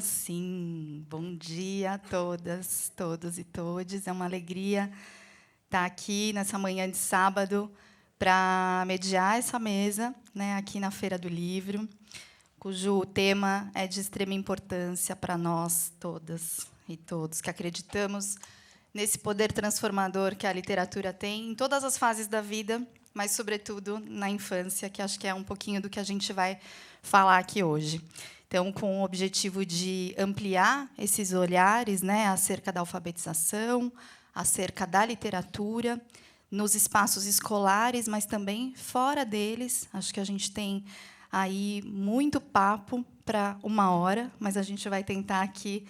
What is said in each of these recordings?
Sim, bom dia a todas, todos e todes. É uma alegria estar aqui nessa manhã de sábado para mediar essa mesa, né, aqui na Feira do Livro, cujo tema é de extrema importância para nós todas e todos que acreditamos nesse poder transformador que a literatura tem em todas as fases da vida, mas, sobretudo, na infância, que acho que é um pouquinho do que a gente vai falar aqui hoje. Então, com o objetivo de ampliar esses olhares, né, acerca da alfabetização, acerca da literatura, nos espaços escolares, mas também fora deles. Acho que a gente tem aí muito papo para 1 hora, mas a gente vai tentar aqui,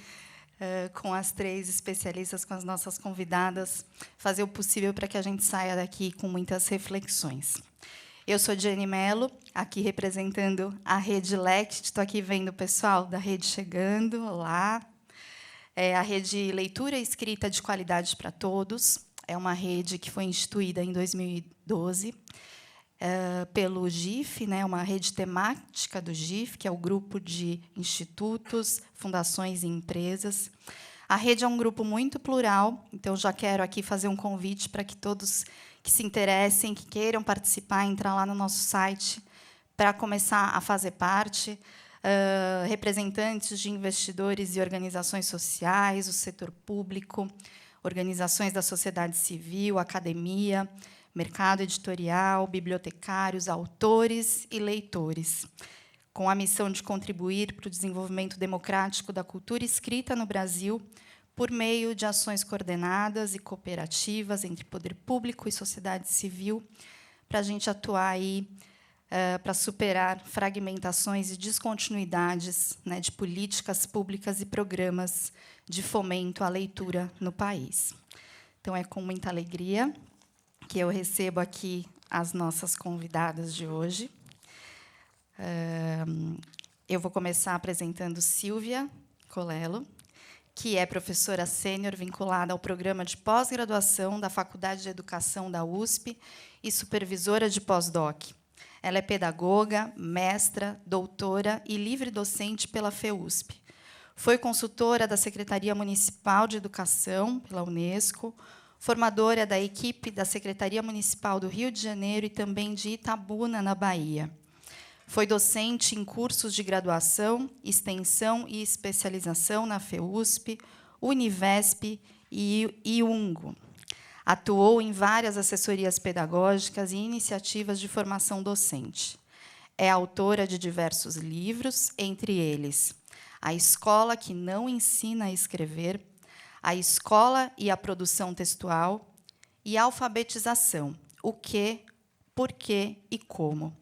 com as 3 especialistas, com as nossas convidadas, fazer o possível para que a gente saia daqui com muitas reflexões. Eu sou Diane Mello, aqui representando a Rede Lect. Estou aqui vendo o pessoal da rede chegando. Olá. É a Rede Leitura e Escrita de Qualidade para Todos. É uma rede que foi instituída em 2012 pelo GIF, né, uma rede temática do GIF, que é o grupo de institutos, fundações e empresas. A rede é um grupo muito plural, então já quero aqui fazer um convite para que todos que se interessem, que queiram participar, entrar lá no nosso site para começar a fazer parte. Representantes de investidores e organizações sociais, o setor público, organizações da sociedade civil, academia, mercado editorial, bibliotecários, autores e leitores, com a missão de contribuir para o desenvolvimento democrático da cultura escrita no Brasil, por meio de ações coordenadas e cooperativas entre poder público e sociedade civil, para a gente atuar aí para superar fragmentações e descontinuidades, né, de políticas públicas e programas de fomento à leitura no país. Então, é com muita alegria que eu recebo aqui as nossas convidadas de hoje. Eu vou começar apresentando Silvia Colello, que é professora sênior vinculada ao programa de pós-graduação da Faculdade de Educação da USP e supervisora de pós-doc. Ela é pedagoga, mestra, doutora e livre-docente pela FEUSP. Foi consultora da Secretaria Municipal de Educação, pela Unesco, formadora da equipe da Secretaria Municipal do Rio de Janeiro e também de Itabuna, na Bahia. Foi docente em cursos de graduação, extensão e especialização na FEUSP, Univesp e IUNGO. Atuou em várias assessorias pedagógicas e iniciativas de formação docente. É autora de diversos livros, entre eles A Escola que Não Ensina a Escrever, A Escola e a Produção Textual e Alfabetização, O que, Por que e Como.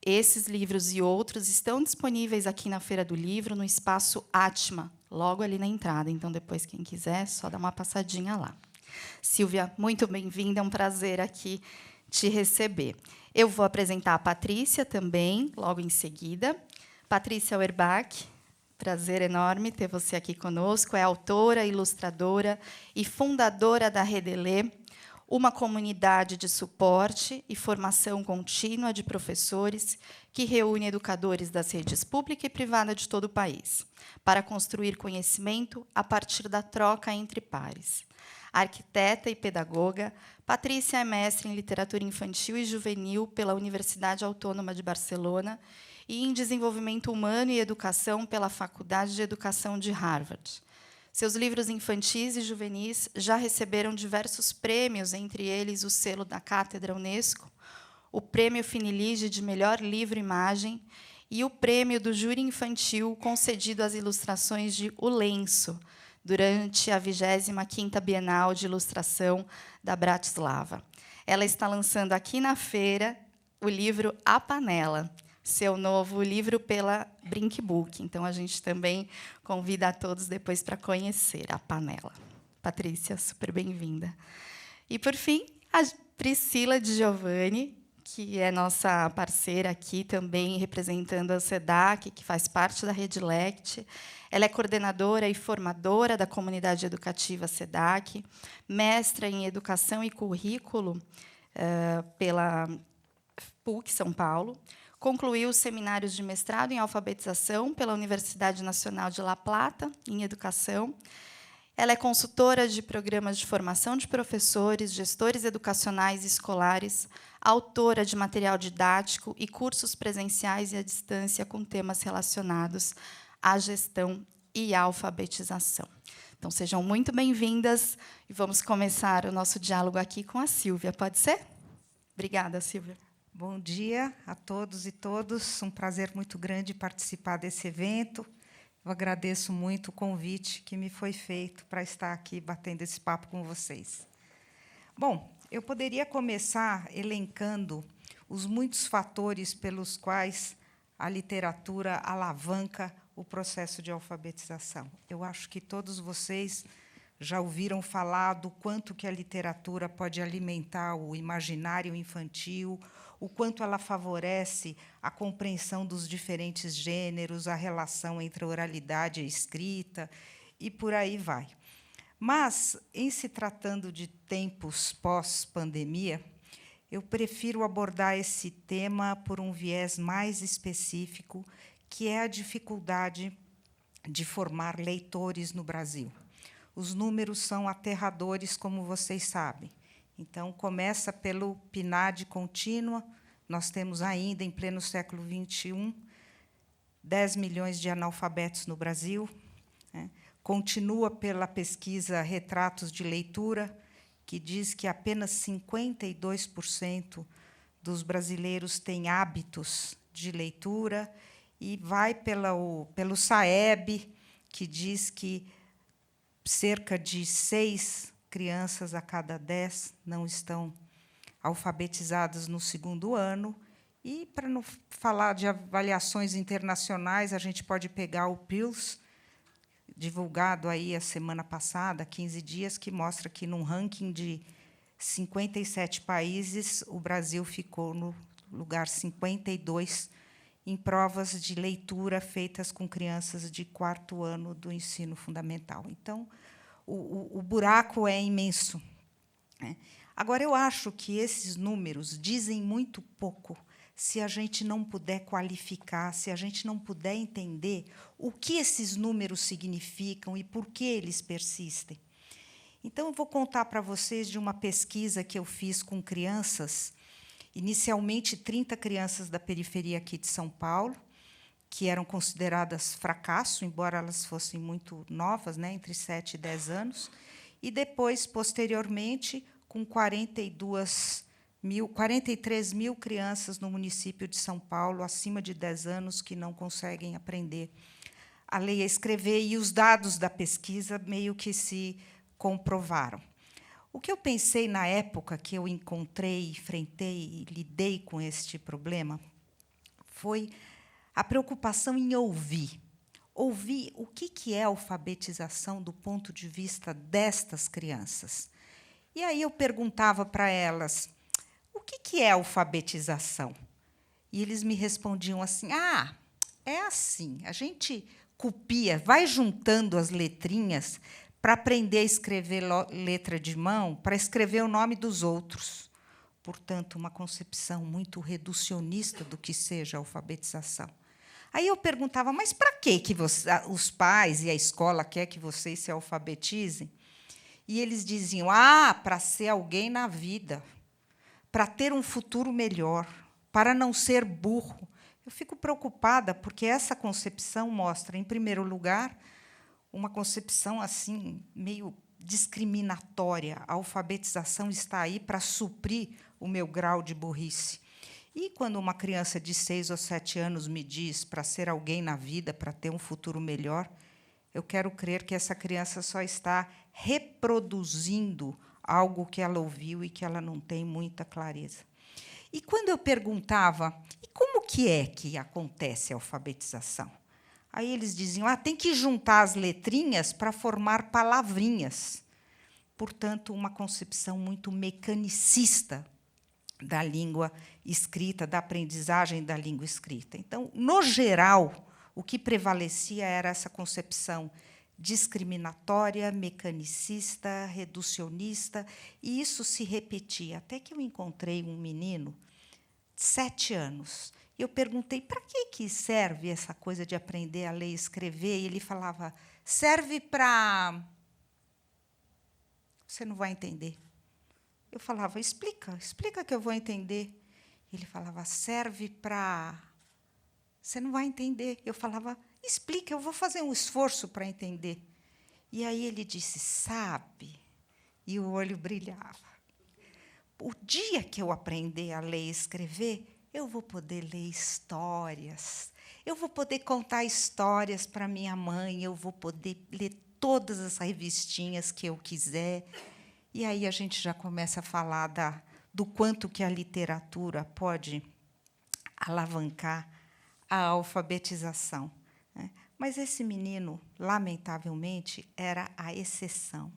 Esses livros e outros estão disponíveis aqui na Feira do Livro, no espaço Atma, logo ali na entrada. Então, depois, quem quiser, só dá uma passadinha lá. Silvia, muito bem-vinda, é um prazer aqui te receber. Eu vou apresentar a Patrícia também, logo em seguida. Patrícia Auerbach, prazer enorme ter você aqui conosco. É autora, ilustradora e fundadora da Redelê, uma comunidade de suporte e formação contínua de professores que reúne educadores das redes pública e privada de todo o país, para construir conhecimento a partir da troca entre pares. Arquiteta e pedagoga, Patrícia é mestre em literatura infantil e juvenil pela Universidade Autônoma de Barcelona e em desenvolvimento humano e educação pela Faculdade de Educação de Harvard. Seus livros infantis e juvenis já receberam diversos prêmios, entre eles o selo da Cátedra Unesco, o Prêmio Finilige de Melhor Livro-Imagem e o Prêmio do Júri Infantil concedido às ilustrações de O Lenço, durante a 25ª Bienal de Ilustração da Bratislava. Ela está lançando aqui na feira o livro A Panela, seu novo livro pela Brink Book. Então, a gente também convida a todos depois para conhecer A Panela. Patrícia, super bem-vinda. E, por fim, a Priscila Di Giovanni, que é nossa parceira aqui também, representando a SEDAC, que faz parte da Rede Lect. Ela é coordenadora e formadora da comunidade educativa SEDAC, mestra em Educação e Currículo pela PUC São Paulo, concluiu os seminários de mestrado em alfabetização pela Universidade Nacional de La Plata, em educação. Ela é consultora de programas de formação de professores, gestores educacionais e escolares, autora de material didático e cursos presenciais e à distância com temas relacionados à gestão e à alfabetização. Então, sejam muito bem-vindas e vamos começar o nosso diálogo aqui com a Sílvia. Pode ser? Obrigada, Sílvia. Bom dia a todos e todas. Um prazer muito grande participar desse evento. Eu agradeço muito o convite que me foi feito para estar aqui batendo esse papo com vocês. Bom, eu poderia começar elencando os muitos fatores pelos quais a literatura alavanca o processo de alfabetização. Eu acho que todos vocês já ouviram falar do quanto que a literatura pode alimentar o imaginário infantil, o quanto ela favorece a compreensão dos diferentes gêneros, a relação entre a oralidade e a escrita, e por aí vai. Mas, em se tratando de tempos pós-pandemia, eu prefiro abordar esse tema por um viés mais específico, que é a dificuldade de formar leitores no Brasil. Os números são aterradores, como vocês sabem. Então, começa pelo PNAD contínua. Nós temos ainda, em pleno século XXI, 10 milhões de analfabetos no Brasil. Continua pela pesquisa Retratos de Leitura, que diz que apenas 52% dos brasileiros têm hábitos de leitura, e vai pelo SAEB, que diz que cerca de 6 crianças a cada 10 não estão alfabetizadas no segundo ano. E, para não falar de avaliações internacionais, a gente pode pegar o PILS, divulgado aí a semana passada, 15 dias, que mostra que, num ranking de 57 países, o Brasil ficou no lugar 52 em provas de leitura feitas com crianças de 4º ano do ensino fundamental. Então, o buraco é imenso. Agora, eu acho que esses números dizem muito pouco se a gente não puder qualificar, se a gente não puder entender o que esses números significam e por que eles persistem. Então, eu vou contar para vocês de uma pesquisa que eu fiz com crianças, inicialmente 30 crianças da periferia aqui de São Paulo, que eram consideradas fracasso, embora elas fossem muito novas, entre 7 e 10 anos, e depois, posteriormente, com 43 mil crianças no município de São Paulo, acima de 10 anos, que não conseguem aprender a ler e a escrever, e os dados da pesquisa meio que se comprovaram. O que eu pensei na época que eu encontrei, enfrentei e lidei com este problema foi a preocupação em ouvir. Ouvir o que é alfabetização do ponto de vista destas crianças. E aí eu perguntava para elas, o que é alfabetização? E eles me respondiam assim, é assim, a gente copia, vai juntando as letrinhas para aprender a escrever letra de mão, para escrever o nome dos outros. Portanto, uma concepção muito reducionista do que seja a alfabetização. Aí eu perguntava, mas para que os pais e a escola querem que vocês se alfabetizem? E eles diziam, para ser alguém na vida, para ter um futuro melhor, para não ser burro. Eu fico preocupada, porque essa concepção mostra, em primeiro lugar, uma concepção assim meio discriminatória. A alfabetização está aí para suprir o meu grau de burrice. E, quando uma criança de 6 ou 7 anos me diz para ser alguém na vida, para ter um futuro melhor, eu quero crer que essa criança só está reproduzindo algo que ela ouviu e que ela não tem muita clareza. E, quando eu perguntava, e como que acontece a alfabetização? Aí eles diziam, tem que juntar as letrinhas para formar palavrinhas. Portanto, uma concepção muito mecanicista da língua escrita, da aprendizagem da língua escrita. Então, no geral, o que prevalecia era essa concepção discriminatória, mecanicista, reducionista, e isso se repetia, até que eu encontrei um menino de 7 anos, Eu perguntei, para que serve essa coisa de aprender a ler e escrever? E ele falava, serve para... Você não vai entender. Eu falava, explica que eu vou entender. Ele falava, serve para... Você não vai entender. Eu falava, explica, eu vou fazer um esforço para entender. E aí ele disse, sabe? E o olho brilhava. O dia que eu aprender a ler e escrever, eu vou poder ler histórias, eu vou poder contar histórias para minha mãe, eu vou poder ler todas as revistinhas que eu quiser. E aí a gente já começa a falar do quanto que a literatura pode alavancar a alfabetização, né? Mas esse menino, lamentavelmente, era a exceção,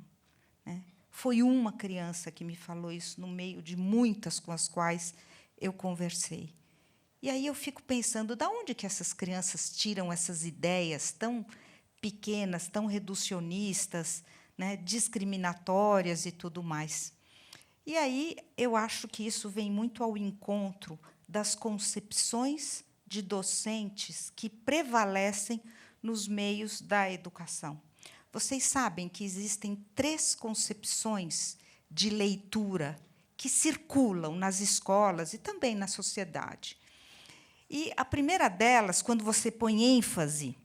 né? Foi uma criança que me falou isso no meio de muitas com as quais eu conversei. E aí eu fico pensando, de onde que essas crianças tiram essas ideias tão pequenas, tão reducionistas, né, discriminatórias e tudo mais. E aí eu acho que isso vem muito ao encontro das concepções de docentes que prevalecem nos meios da educação. Vocês sabem que existem 3 concepções de leitura que circulam nas escolas e também na sociedade. E a primeira delas, quando você põe ênfase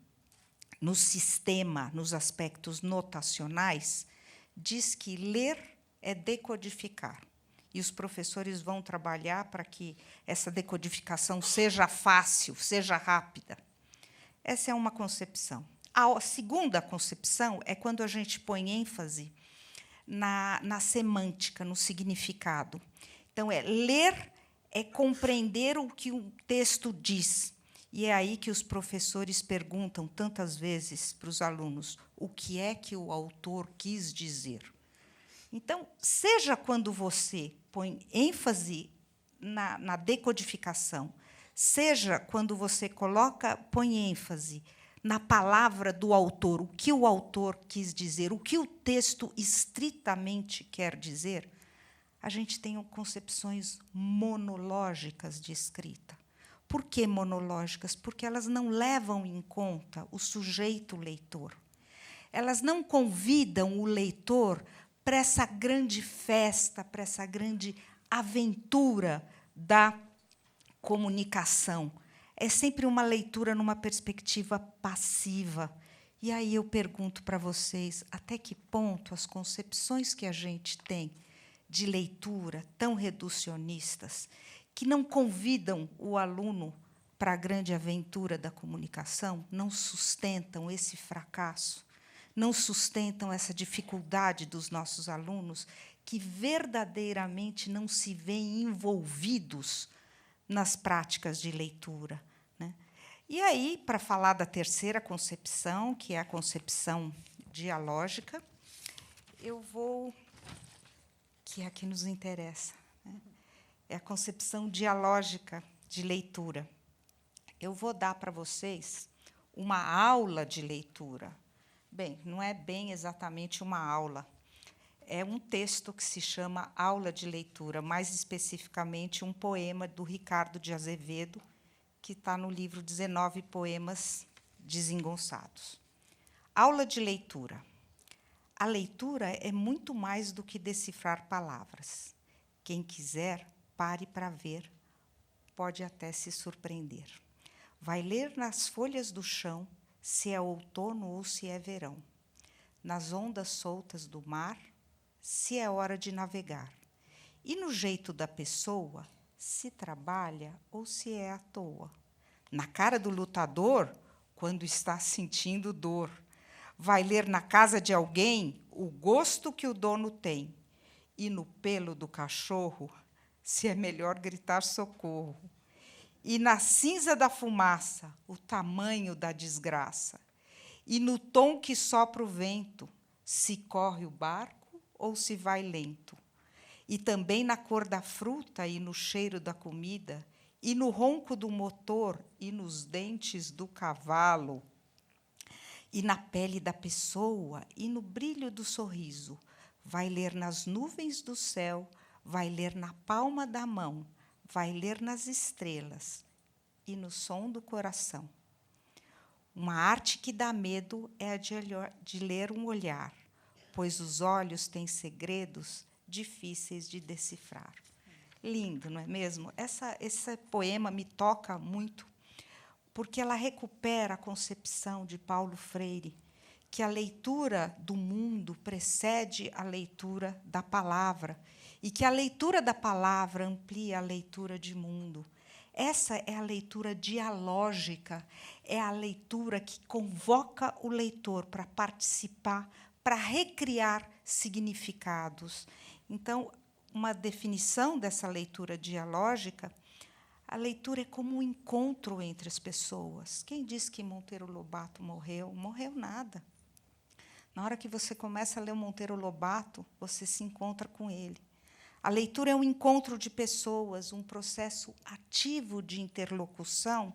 no sistema, nos aspectos notacionais, diz que ler é decodificar. E os professores vão trabalhar para que essa decodificação seja fácil, seja rápida. Essa é uma concepção. A segunda concepção é quando a gente põe ênfase na semântica, no significado. Então, ler é compreender o que o texto diz. E é aí que os professores perguntam tantas vezes para os alunos o que é que o autor quis dizer. Então, seja quando você põe ênfase na decodificação, seja quando você põe ênfase na palavra do autor, o que o autor quis dizer, o que o texto estritamente quer dizer, a gente tem concepções monológicas de escrita. Por que monológicas? Porque elas não levam em conta o sujeito leitor. Elas não convidam o leitor para essa grande festa, para essa grande aventura da comunicação. É sempre uma leitura numa perspectiva passiva. E aí eu pergunto para vocês, até que ponto as concepções que a gente tem de leitura tão reducionistas, que não convidam o aluno para a grande aventura da comunicação, não sustentam esse fracasso, não sustentam essa dificuldade dos nossos alunos, que verdadeiramente não se veem envolvidos nas práticas de leitura, né? E aí, para falar da terceira concepção, que é a concepção dialógica, eu vou... que é a que nos interessa, né? É a concepção dialógica de leitura. Eu vou dar para vocês uma aula de leitura. Bem, não é bem exatamente uma aula. É um texto que se chama Aula de Leitura, mais especificamente um poema do Ricardo de Azevedo, que está no livro 19 Poemas Desengonçados. Aula de leitura. A leitura é muito mais do que decifrar palavras. Quem quiser, pare para ver, pode até se surpreender. Vai ler nas folhas do chão se é outono ou se é verão, nas ondas soltas do mar, se é hora de navegar, e no jeito da pessoa, se trabalha ou se é à toa. Na cara do lutador, quando está sentindo dor. Vai ler na casa de alguém o gosto que o dono tem, e no pelo do cachorro, se é melhor gritar socorro. E na cinza da fumaça, o tamanho da desgraça. E no tom que sopra o vento, se corre o barco ou se vai lento. E também na cor da fruta e no cheiro da comida, e no ronco do motor e nos dentes do cavalo, e na pele da pessoa e no brilho do sorriso. Vai ler nas nuvens do céu, vai ler na palma da mão, vai ler nas estrelas e no som do coração. Uma arte que dá medo é a de ler um olhar, pois os olhos têm segredos difíceis de decifrar. Lindo, não é mesmo? Esse poema me toca muito, porque ela recupera a concepção de Paulo Freire, que a leitura do mundo precede a leitura da palavra, e que a leitura da palavra amplia a leitura de mundo. Essa é a leitura dialógica, é a leitura que convoca o leitor para participar, para recriar significados. Então, uma definição dessa leitura dialógica, a leitura é como um encontro entre as pessoas. Quem disse que Monteiro Lobato morreu? Morreu nada. Na hora que você começa a ler o Monteiro Lobato, você se encontra com ele. A leitura é um encontro de pessoas, um processo ativo de interlocução,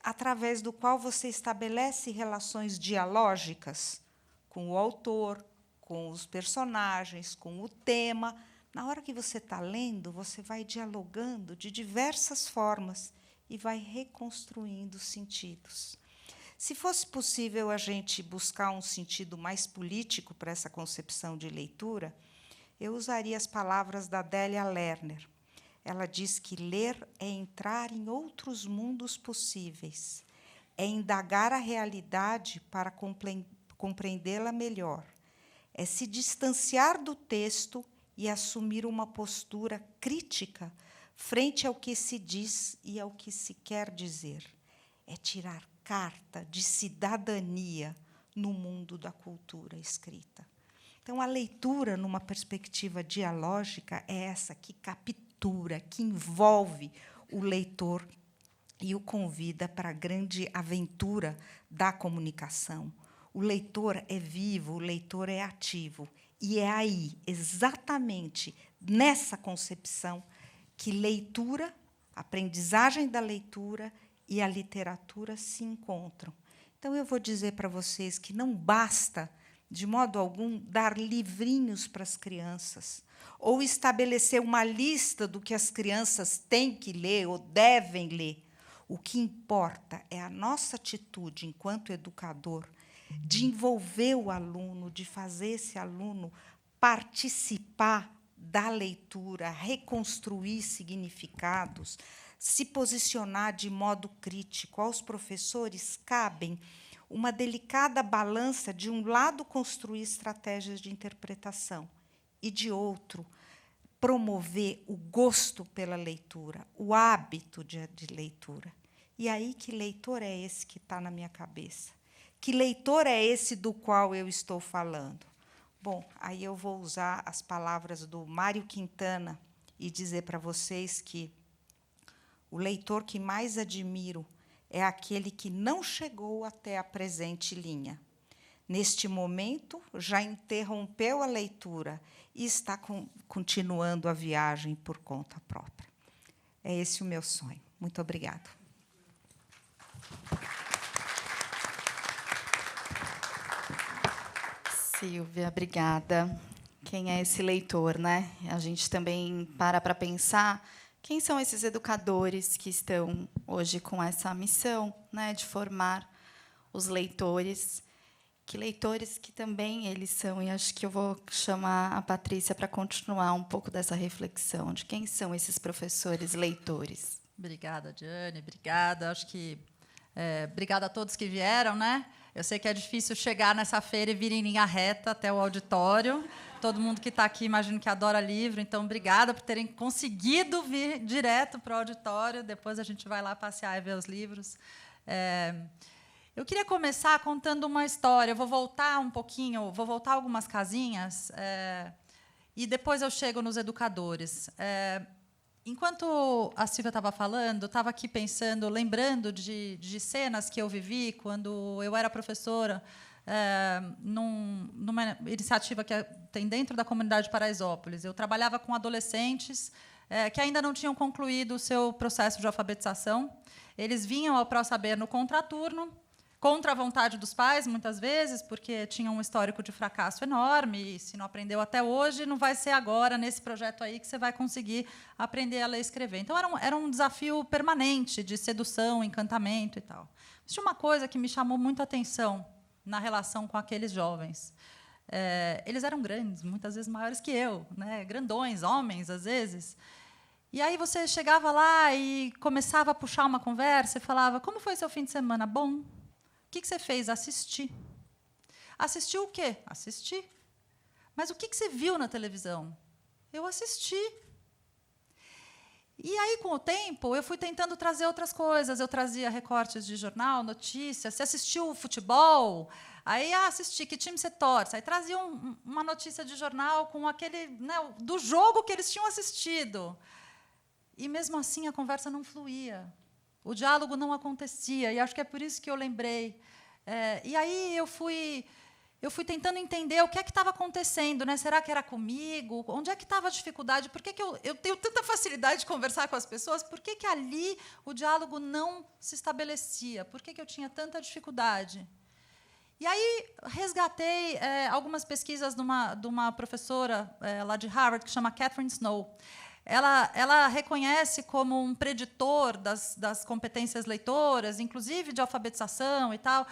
através do qual você estabelece relações dialógicas com o autor, com os personagens, com o tema. Na hora que você está lendo, você vai dialogando de diversas formas e vai reconstruindo sentidos. Se fosse possível a gente buscar um sentido mais político para essa concepção de leitura, eu usaria as palavras da Adélia Lerner. Ela diz que ler é entrar em outros mundos possíveis, é indagar a realidade para compreendê-la melhor, é se distanciar do texto e assumir uma postura crítica frente ao que se diz e ao que se quer dizer. É tirar carta de cidadania no mundo da cultura escrita. Então, a leitura, numa perspectiva dialógica, é essa que captura, que envolve o leitor e o convida para a grande aventura da comunicação. O leitor é vivo, o leitor é ativo. E é aí, exatamente nessa concepção, que leitura, aprendizagem da leitura e a literatura se encontram. Então, eu vou dizer para vocês que não basta, de modo algum, dar livrinhos para as crianças, ou estabelecer uma lista do que as crianças têm que ler ou devem ler. O que importa é a nossa atitude, enquanto educador, de envolver o aluno, de fazer esse aluno participar da leitura, reconstruir significados, se posicionar de modo crítico. Aos professores cabem uma delicada balança, de um lado, construir estratégias de interpretação, e, de outro, promover o gosto pela leitura, o hábito de leitura. E aí, que leitor é esse que está na minha cabeça? Que leitor é esse do qual eu estou falando? Bom, aí eu vou usar as palavras do Mário Quintana e dizer para vocês que o leitor que mais admiro é aquele que não chegou até a presente linha. Neste momento, já interrompeu a leitura e está continuando a viagem por conta própria. É esse o meu sonho. Muito obrigada. Sílvia, obrigada. Quem é esse leitor, né? A gente também para pensar quem são esses educadores que estão hoje com essa missão, né, de formar os leitores. Que leitores que também eles são, e acho que eu vou chamar a Patrícia para continuar um pouco dessa reflexão de quem são esses professores leitores. Obrigada, Diane, obrigada. Acho que obrigada a todos que vieram, né? Eu sei que é difícil chegar nessa feira e vir em linha reta até o auditório. Todo mundo que está aqui, imagino que adora livro, então, obrigada por terem conseguido vir direto para o auditório. Depois a gente vai lá passear e ver os livros. Eu queria começar contando uma história. Eu vou voltar um pouquinho, vou voltar algumas casinhas, e depois eu chego nos educadores. Enquanto a Sílvia estava falando, eu estava aqui pensando, lembrando de cenas que eu vivi quando eu era professora, numa iniciativa que tem dentro da comunidade de Paraisópolis. Eu trabalhava com adolescentes que ainda não tinham concluído o seu processo de alfabetização. Eles vinham ao ProSaber no contraturno, contra a vontade dos pais, muitas vezes, porque tinha um histórico de fracasso enorme, e se não aprendeu até hoje, não vai ser agora, nesse projeto aí, que você vai conseguir aprender a ler e escrever. Então, era um desafio permanente de sedução, encantamento e tal. Mas tinha uma coisa que me chamou muito a atenção na relação com aqueles jovens. Eles eram grandes, muitas vezes maiores que eu, né? Grandões, homens, às vezes. E aí você chegava lá e começava a puxar uma conversa e falava: como foi seu fim de semana? Bom. O que você fez? Assisti. Assistiu o quê? Assisti. Mas o que você viu na televisão? Eu assisti. E aí, com o tempo, eu fui tentando trazer outras coisas. Eu trazia recortes de jornal, notícias. Você assistiu futebol? Aí, assisti. Que time você torce? Aí trazia uma notícia de jornal com aquele, né, do jogo que eles tinham assistido. E, mesmo assim, a conversa não fluía. O diálogo não acontecia. E acho que é por isso que eu lembrei. E aí eu fui tentando entender o que é que estava acontecendo, né? Será que era comigo? Onde é que estava a dificuldade? Por que eu tenho tanta facilidade de conversar com as pessoas? Por que ali o diálogo não se estabelecia? Por que eu tinha tanta dificuldade? E aí resgatei algumas pesquisas de uma professora lá de Harvard, que chama Catherine Snow. Ela reconhece como um preditor das competências leitoras, inclusive de alfabetização e tal,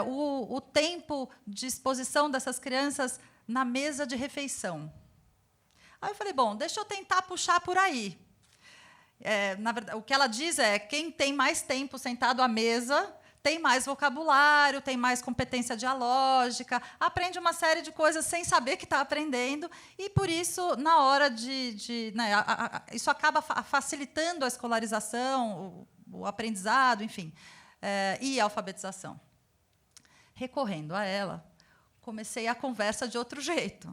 o tempo de exposição dessas crianças na mesa de refeição. Aí eu falei, bom, deixa eu tentar puxar por aí. Na verdade, o que ela diz é que quem tem mais tempo sentado à mesa tem mais vocabulário, tem mais competência dialógica, aprende uma série de coisas sem saber que está aprendendo, e, por isso, na hora né, isso acaba facilitando a escolarização, o aprendizado, enfim, e a alfabetização. Recorrendo a ela, comecei a conversa de outro jeito.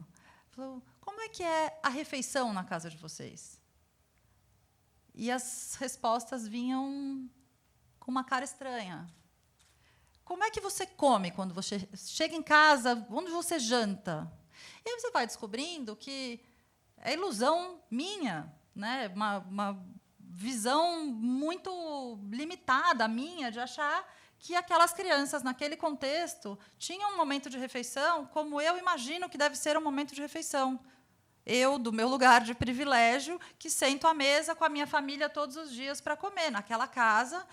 Falou, como é que é a refeição na casa de vocês? E as respostas vinham com uma cara estranha. Como é que você come quando você chega em casa? Onde você janta? E aí você vai descobrindo que é ilusão minha, né? Uma visão muito limitada minha de achar que aquelas crianças, naquele contexto, tinham um momento de refeição como eu imagino que deve ser um momento de refeição. Eu, do meu lugar de privilégio, que sento à mesa com a minha família todos os dias para comer. Naquela casa,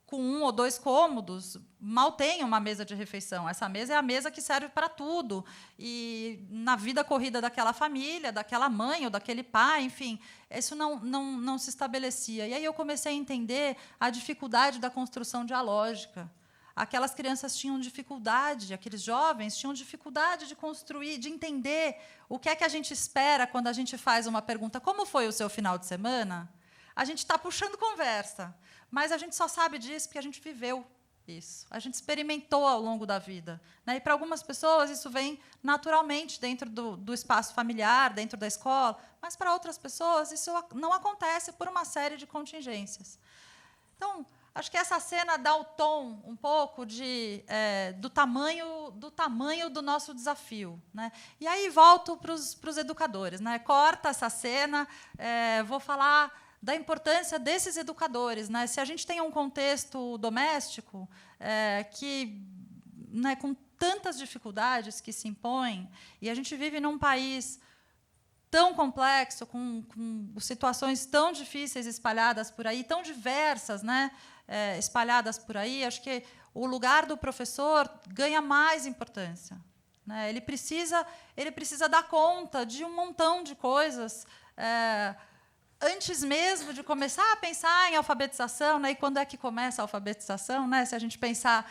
com 1 ou 2 cômodos, mal tem uma mesa de refeição. Essa mesa é a mesa que serve para tudo. E, na vida corrida daquela família, daquela mãe ou daquele pai, enfim, isso não se estabelecia. E aí eu comecei a entender a dificuldade da construção dialógica. Aquelas crianças tinham dificuldade, aqueles jovens tinham dificuldade de construir, de entender o que é que a gente espera quando a gente faz uma pergunta: como foi o seu final de semana? A gente está puxando conversa, mas a gente só sabe disso porque a gente viveu isso. A gente experimentou ao longo da vida, né? E, para algumas pessoas, isso vem naturalmente dentro do espaço familiar, dentro da escola, mas, para outras pessoas, isso não acontece por uma série de contingências. Então, acho que essa cena dá o tom um pouco do tamanho do nosso desafio, né? E aí volto para os educadores, né? Corta essa cena, vou falar da importância desses educadores, né? Se a gente tem um contexto doméstico que, né, com tantas dificuldades que se impõem, e a gente vive num país tão complexo, com situações tão difíceis espalhadas por aí, tão diversas, né, espalhadas por aí, acho que o lugar do professor ganha mais importância, né? Ele precisa dar conta de um montão de coisas, antes mesmo de começar a pensar em alfabetização, né? E quando é que começa a alfabetização, né? Se a gente pensar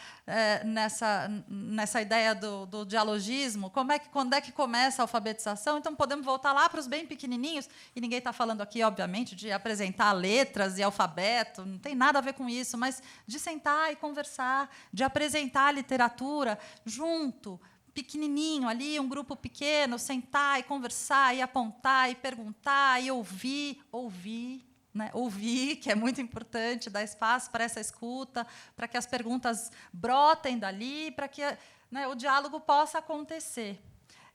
nessa ideia do dialogismo, quando é que começa a alfabetização? Então, podemos voltar lá para os bem pequenininhos, e ninguém está falando aqui, obviamente, de apresentar letras e alfabeto, não tem nada a ver com isso, mas de sentar e conversar, de apresentar a literatura junto, pequenininho ali, um grupo pequeno, sentar e conversar, e apontar, e perguntar, e ouvir, né? Ouvir, que é muito importante, dar espaço para essa escuta, para que as perguntas brotem dali, para que, né, o diálogo possa acontecer.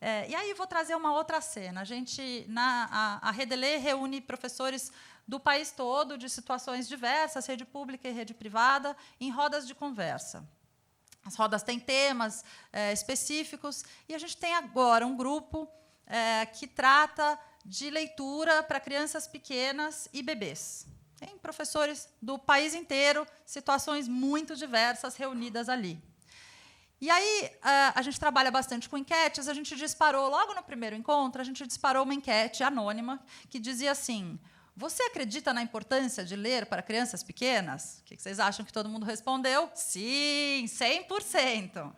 E aí vou trazer uma outra cena. A Redelê reúne professores do país todo, de situações diversas, rede pública e rede privada, em rodas de conversa. As rodas têm temas específicos, e a gente tem agora um grupo que trata de leitura para crianças pequenas e bebês. Tem professores do país inteiro, situações muito diversas reunidas ali. E aí, a gente trabalha bastante com enquetes. A gente disparou, logo no primeiro encontro, a gente disparou uma enquete anônima que dizia assim: você acredita na importância de ler para crianças pequenas? O que vocês acham que todo mundo respondeu? Sim, 100%.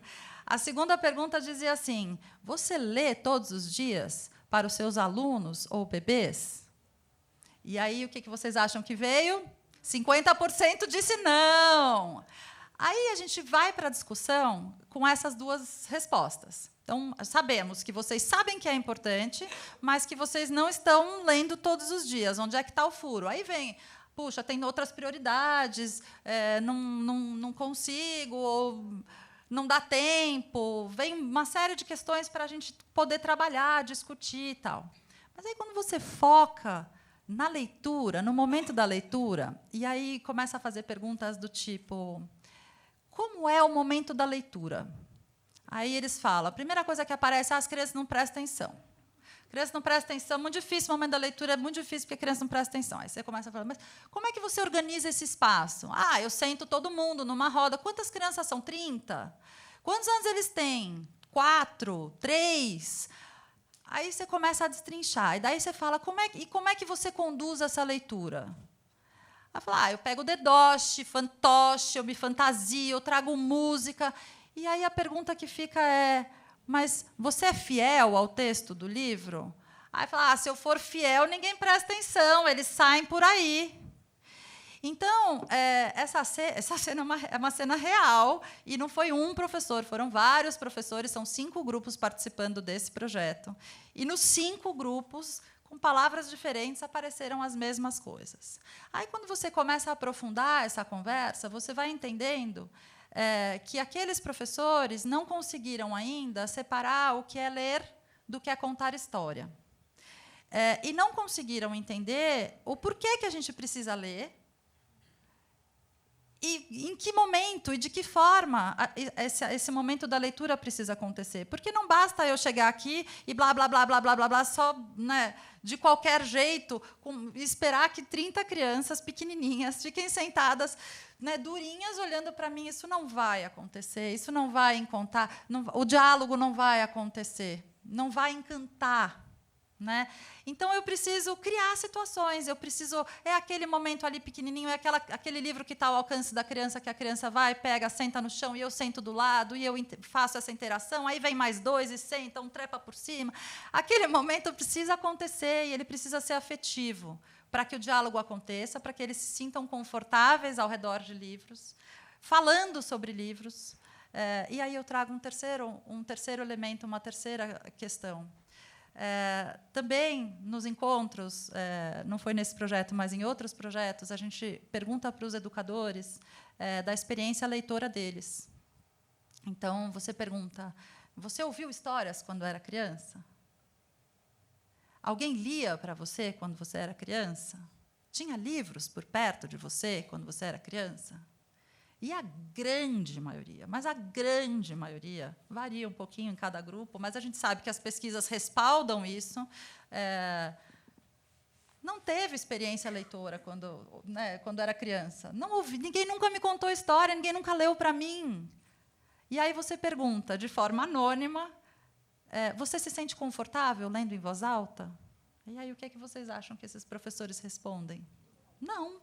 A segunda pergunta dizia assim: você lê todos os dias para os seus alunos ou bebês? E aí, o que vocês acham que veio? 50% disse não. Aí a gente vai para a discussão com essas duas respostas. Então, sabemos que vocês sabem que é importante, mas que vocês não estão lendo todos os dias. Onde é que está o furo? Aí vem, puxa, tem outras prioridades, não consigo, ou não dá tempo. Vem uma série de questões para a gente poder trabalhar, discutir e tal. Mas aí, quando você foca na leitura, no momento da leitura, e aí começa a fazer perguntas do tipo: como é o momento da leitura? Aí eles falam, a primeira coisa que aparece é: as crianças não prestam atenção. Criança não presta atenção, muito difícil, o momento da leitura é muito difícil porque a criança não presta atenção. Aí você começa a falar: mas como é que você organiza esse espaço? Eu sento todo mundo numa roda. Quantas crianças são? 30? Quantos anos eles têm? 4? 3? Aí você começa a destrinchar. E daí você fala: como é que você conduz essa leitura? Aí fala: eu pego o dedoche, fantoche, eu me fantasio, eu trago música. E aí a pergunta que fica é: mas você é fiel ao texto do livro? Aí fala: se eu for fiel, ninguém presta atenção, eles saem por aí. Então, essa cena é uma cena real, e não foi um professor, foram vários professores, são 5 grupos participando desse projeto. E nos 5 grupos, com palavras diferentes, apareceram as mesmas coisas. Aí, quando você começa a aprofundar essa conversa, você vai entendendo que aqueles professores não conseguiram ainda separar o que é ler do que é contar história. E não conseguiram entender o porquê que a gente precisa ler, e em que momento e de que forma esse momento da leitura precisa acontecer. Porque não basta eu chegar aqui e blá, blá, blá, blá, blá, blá, blá, só, né, de qualquer jeito, esperar que 30 crianças pequenininhas fiquem sentadas, né, durinhas, olhando para mim. Isso não vai acontecer, isso não vai encantar, o diálogo não vai acontecer, não vai encantar. Né? Então, eu preciso criar situações, é aquele momento ali pequenininho, é aquele livro que está ao alcance da criança, que a criança vai, pega, senta no chão, e eu sento do lado, e eu faço essa interação, aí vem mais 2 e sentam, trepa por cima. Aquele momento precisa acontecer, e ele precisa ser afetivo, para que o diálogo aconteça, para que eles se sintam confortáveis ao redor de livros, falando sobre livros. E aí eu trago um terceiro elemento, uma terceira questão. Também nos encontros, não foi nesse projeto, mas em outros projetos, a gente pergunta para os educadores da experiência leitora deles. Então, você pergunta: você ouviu histórias quando era criança? Alguém lia para você quando você era criança? Tinha livros por perto de você quando você era criança? E a grande maioria, mas a grande maioria, varia um pouquinho em cada grupo, mas a gente sabe que as pesquisas respaldam isso, não teve experiência leitora quando era criança. Não ouvi, ninguém nunca me contou história, ninguém nunca leu para mim. E aí você pergunta, de forma anônima: você se sente confortável lendo em voz alta? E aí o que é que vocês acham que esses professores respondem? Não.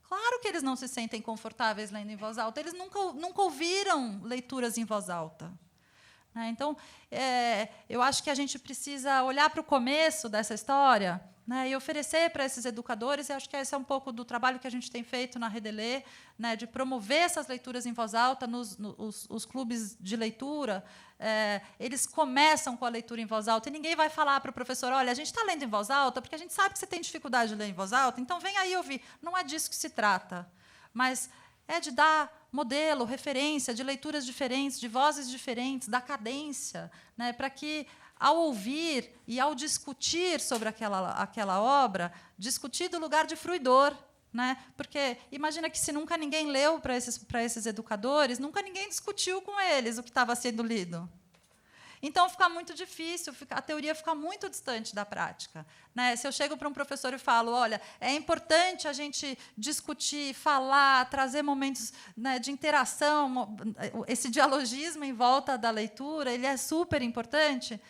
Claro que eles não se sentem confortáveis lendo em voz alta. Eles nunca ouviram leituras em voz alta. Então, eu acho que a gente precisa olhar para o começo dessa história, né, e oferecer para esses educadores, e acho que esse é um pouco do trabalho que a gente tem feito na Redelê, né, de promover essas leituras em voz alta os clubes de leitura. Eles começam com a leitura em voz alta, e ninguém vai falar para o professor: olha, a gente está lendo em voz alta porque a gente sabe que você tem dificuldade de ler em voz alta, então vem aí ouvir. Não é disso que se trata, mas é de dar modelo, referência de leituras diferentes, de vozes diferentes, da cadência, né, para que, ao ouvir e ao discutir sobre aquela obra, discutir do lugar de fruidor, né? Porque imagina que se nunca ninguém leu para esses educadores, nunca ninguém discutiu com eles o que estava sendo lido. Então, fica muito difícil, a teoria fica muito distante da prática, né? Se eu chego para um professor e falo, olha, é importante a gente discutir, falar, trazer momentos, né, de interação, esse dialogismo em volta da leitura, ele é super importante.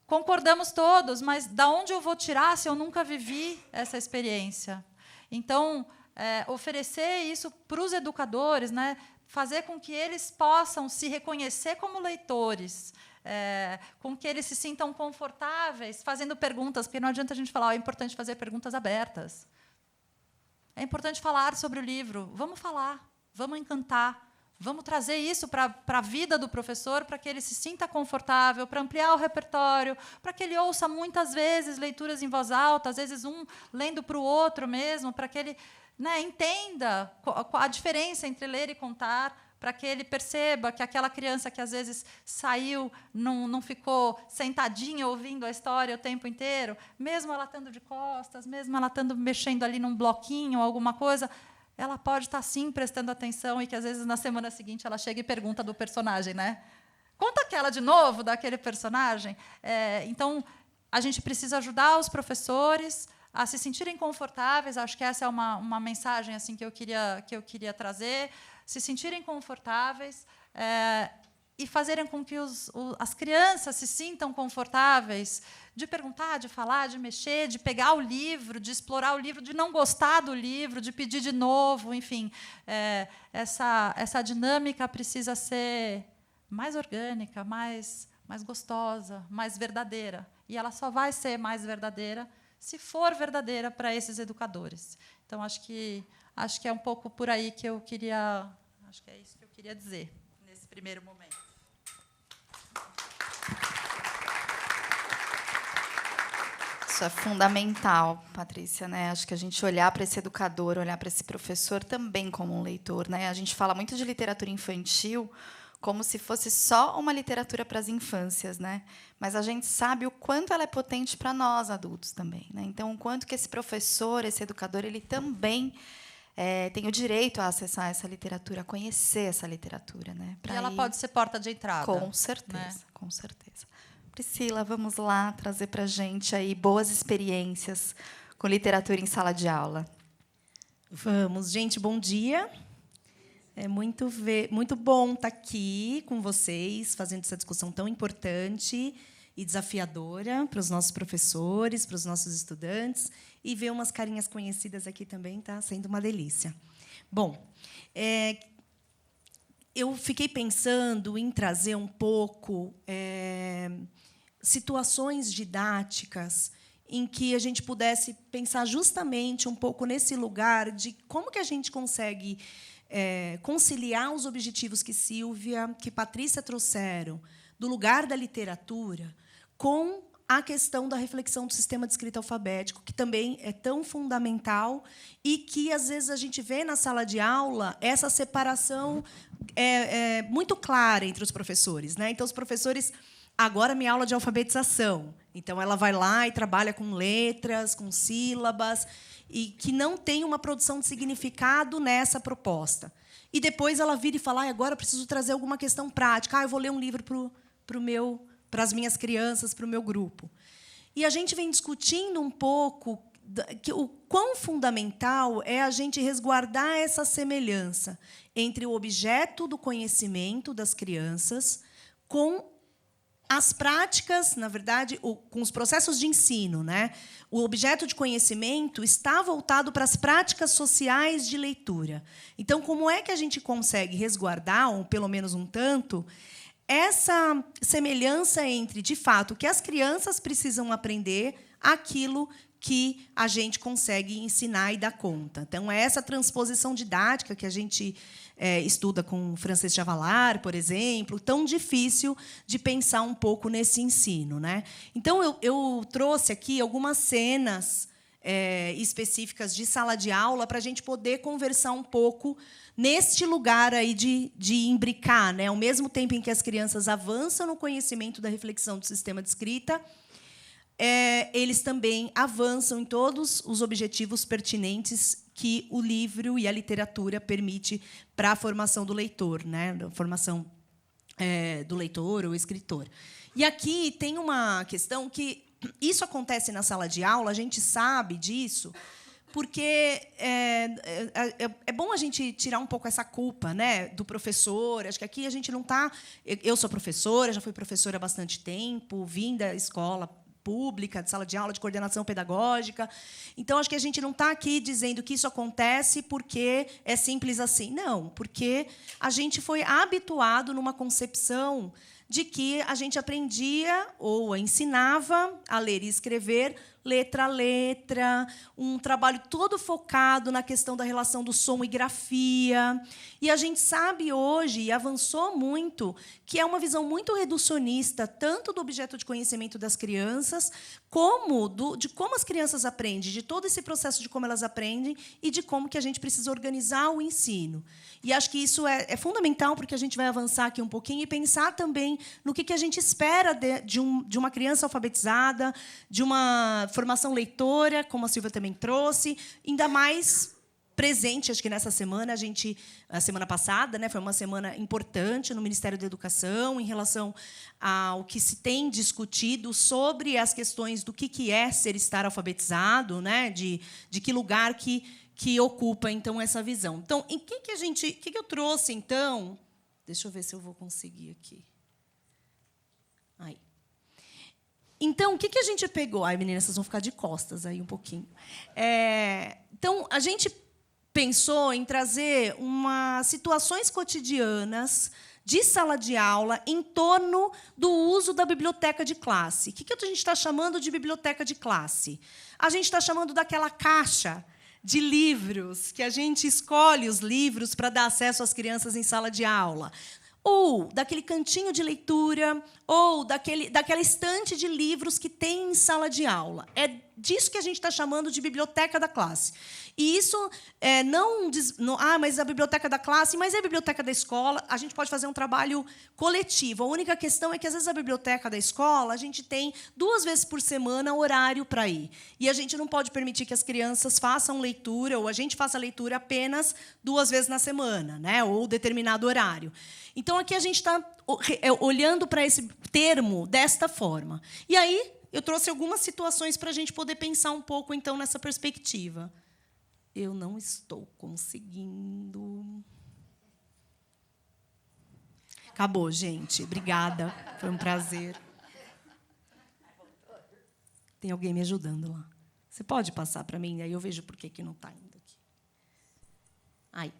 Concordamos todos, mas da onde eu vou tirar se eu nunca vivi essa experiência? Então, oferecer isso para os educadores, né, fazer com que eles possam se reconhecer como leitores, com que eles se sintam confortáveis fazendo perguntas, porque não adianta a gente falar, é importante fazer perguntas abertas. É importante falar sobre o livro. Vamos falar, vamos encantar, vamos trazer isso para a vida do professor, para que ele se sinta confortável, para ampliar o repertório, para que ele ouça muitas vezes leituras em voz alta, às vezes um lendo para o outro mesmo, para que ele, né, entenda a diferença entre ler e contar, para que ele perceba que aquela criança que às vezes saiu, não ficou sentadinha ouvindo a história o tempo inteiro, mesmo ela estando de costas, mesmo ela estando mexendo ali num bloquinho, alguma coisa, ela pode estar sim prestando atenção e que às vezes na semana seguinte ela chega e pergunta do personagem, né? Conta aquela de novo daquele personagem. Então a gente precisa ajudar os professores a se sentirem confortáveis. Acho que essa é uma mensagem assim que eu queria trazer. Se sentirem confortáveis e fazerem com que as crianças se sintam confortáveis de perguntar, de falar, de mexer, de pegar o livro, de explorar o livro, de não gostar do livro, de pedir de novo, enfim. Essa dinâmica precisa ser mais orgânica, mais gostosa, mais verdadeira. E ela só vai ser mais verdadeira se for verdadeira para esses educadores. Então, acho que é um pouco por aí que eu queria... Acho que é isso que eu queria dizer nesse primeiro momento. Isso é fundamental, Patrícia, né? Acho que a gente olhar para esse educador, olhar para esse professor também como um leitor, né? A gente fala muito de literatura infantil como se fosse só uma literatura para as infâncias, né? Mas a gente sabe o quanto ela é potente para nós adultos também, né? Então, o quanto que esse professor, esse educador, ele também tem o direito a acessar essa literatura, a conhecer essa literatura, né? E ela pode ser porta de entrada. Com certeza, né? Com certeza. Priscila, vamos lá trazer para a gente aí boas experiências com literatura em sala de aula. Vamos, gente, bom dia. É muito bom estar aqui com vocês, fazendo essa discussão tão importante e desafiadora para os nossos professores, para os nossos estudantes, e ver umas carinhas conhecidas aqui também está sendo uma delícia. Bom, eu fiquei pensando em trazer um pouco situações didáticas em que a gente pudesse pensar justamente um pouco nesse lugar de como que a gente consegue conciliar os objetivos que Silvia, que Patrícia trouxeram, do lugar da literatura, com a questão da reflexão do sistema de escrita alfabético, que também é tão fundamental e que, às vezes, a gente vê na sala de aula essa separação muito clara entre os professores, né? Então, os professores... Agora, minha aula de alfabetização. Então, ela vai lá e trabalha com letras, com sílabas, e que não tem uma produção de significado nessa proposta. E depois ela vira e fala, agora eu preciso trazer alguma questão prática. Eu vou ler um livro para as minhas crianças, para o meu grupo. E a gente vem discutindo um pouco o quão fundamental é a gente resguardar essa semelhança entre o objeto do conhecimento das crianças com as práticas, na verdade, com os processos de ensino, né? O objeto de conhecimento está voltado para as práticas sociais de leitura. Então, como é que a gente consegue resguardar, ou pelo menos um tanto, essa semelhança entre, de fato, que as crianças precisam aprender aquilo que a gente consegue ensinar e dar conta. Então, é essa transposição didática que a gente estuda com Frances Javalar, por exemplo, tão difícil de pensar um pouco nesse ensino, né? Então, eu trouxe aqui algumas cenas específicas de sala de aula para a gente poder conversar um pouco neste lugar aí de imbricar, né? Ao mesmo tempo em que as crianças avançam no conhecimento da reflexão do sistema de escrita, eles também avançam em todos os objetivos pertinentes que o livro e a literatura permite para a formação do leitor, né? A formação do leitor ou escritor. E aqui tem uma questão que isso acontece na sala de aula, a gente sabe disso, porque é bom a gente tirar um pouco essa culpa, né, do professor. Acho que aqui a gente não está... Eu sou professora, já fui professora há bastante tempo, vim da escola pública, de sala de aula, de coordenação pedagógica. Então, acho que a gente não está aqui dizendo que isso acontece porque é simples assim. Não, porque a gente foi habituado numa concepção de que a gente aprendia ou ensinava a ler e escrever letra a letra, um trabalho todo focado na questão da relação do som e grafia. E a gente sabe hoje, e avançou muito, que é uma visão muito reducionista, tanto do objeto de conhecimento das crianças, como de como as crianças aprendem, de todo esse processo de como elas aprendem e de como que a gente precisa organizar o ensino. E acho que isso é fundamental, porque a gente vai avançar aqui um pouquinho e pensar também no que a gente espera de uma criança alfabetizada, de uma formação leitora, como a Silvia também trouxe, ainda mais presente, acho que nessa semana, a semana passada, né, foi uma semana importante no Ministério da Educação em relação ao que se tem discutido sobre as questões do que é estar alfabetizado, né, de que lugar que ocupa, então, essa visão. Então, em que eu trouxe, então? Deixa eu ver se eu vou conseguir aqui. Aí. Então, o que a gente pegou? Ai, meninas, vocês vão ficar de costas aí um pouquinho. Então, a gente pensou em trazer situações cotidianas de sala de aula em torno do uso da biblioteca de classe. O que a gente está chamando de biblioteca de classe? A gente está chamando daquela caixa de livros que a gente escolhe os livros para dar acesso às crianças em sala de aula, ou daquele cantinho de leitura, ou daquela estante de livros que tem em sala de aula. É disso que a gente está chamando de biblioteca da classe. E isso mas a biblioteca da classe, mas é a biblioteca da escola, a gente pode fazer um trabalho coletivo. A única questão é que, às vezes, a biblioteca da escola, a gente tem 2 vezes por semana horário para ir. E a gente não pode permitir que as crianças façam leitura, ou a gente faça leitura apenas 2 vezes na semana, né, ou determinado horário. Então, aqui a gente está olhando para esse termo desta forma. E aí, eu trouxe algumas situações para a gente poder pensar um pouco, então, nessa perspectiva. Eu não estou conseguindo. Acabou, gente. Obrigada. Foi um prazer. Tem alguém me ajudando lá. Você pode passar para mim? Aí eu vejo por que não está indo aqui. Aí.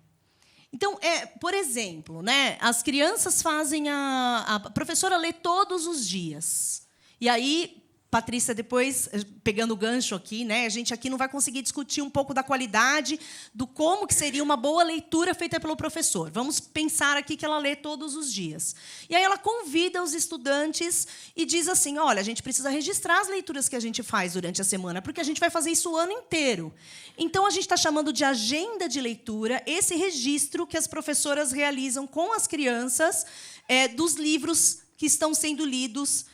Então, por exemplo, né, as crianças fazem a professora lê todos os dias. E aí, Patrícia, depois, pegando o gancho aqui, né, a gente aqui não vai conseguir discutir um pouco da qualidade, do como que seria uma boa leitura feita pelo professor. Vamos pensar aqui que ela lê todos os dias. E aí ela convida os estudantes e diz assim, olha, a gente precisa registrar as leituras que a gente faz durante a semana, porque a gente vai fazer isso o ano inteiro. Então, a gente está chamando de agenda de leitura esse registro que as professoras realizam com as crianças dos livros que estão sendo lidos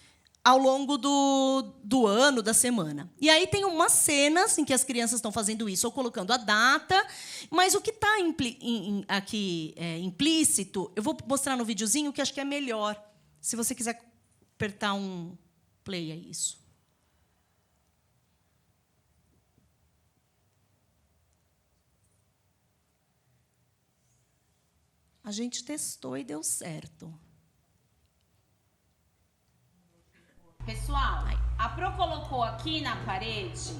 ao longo do ano, da semana. E aí tem umas cenas em que as crianças estão fazendo isso, ou colocando a data, mas o que está aqui implícito, eu vou mostrar no videozinho, que acho que é melhor. Se você quiser apertar um play, é isso. A gente testou e deu certo. Pessoal, a Pro colocou aqui na parede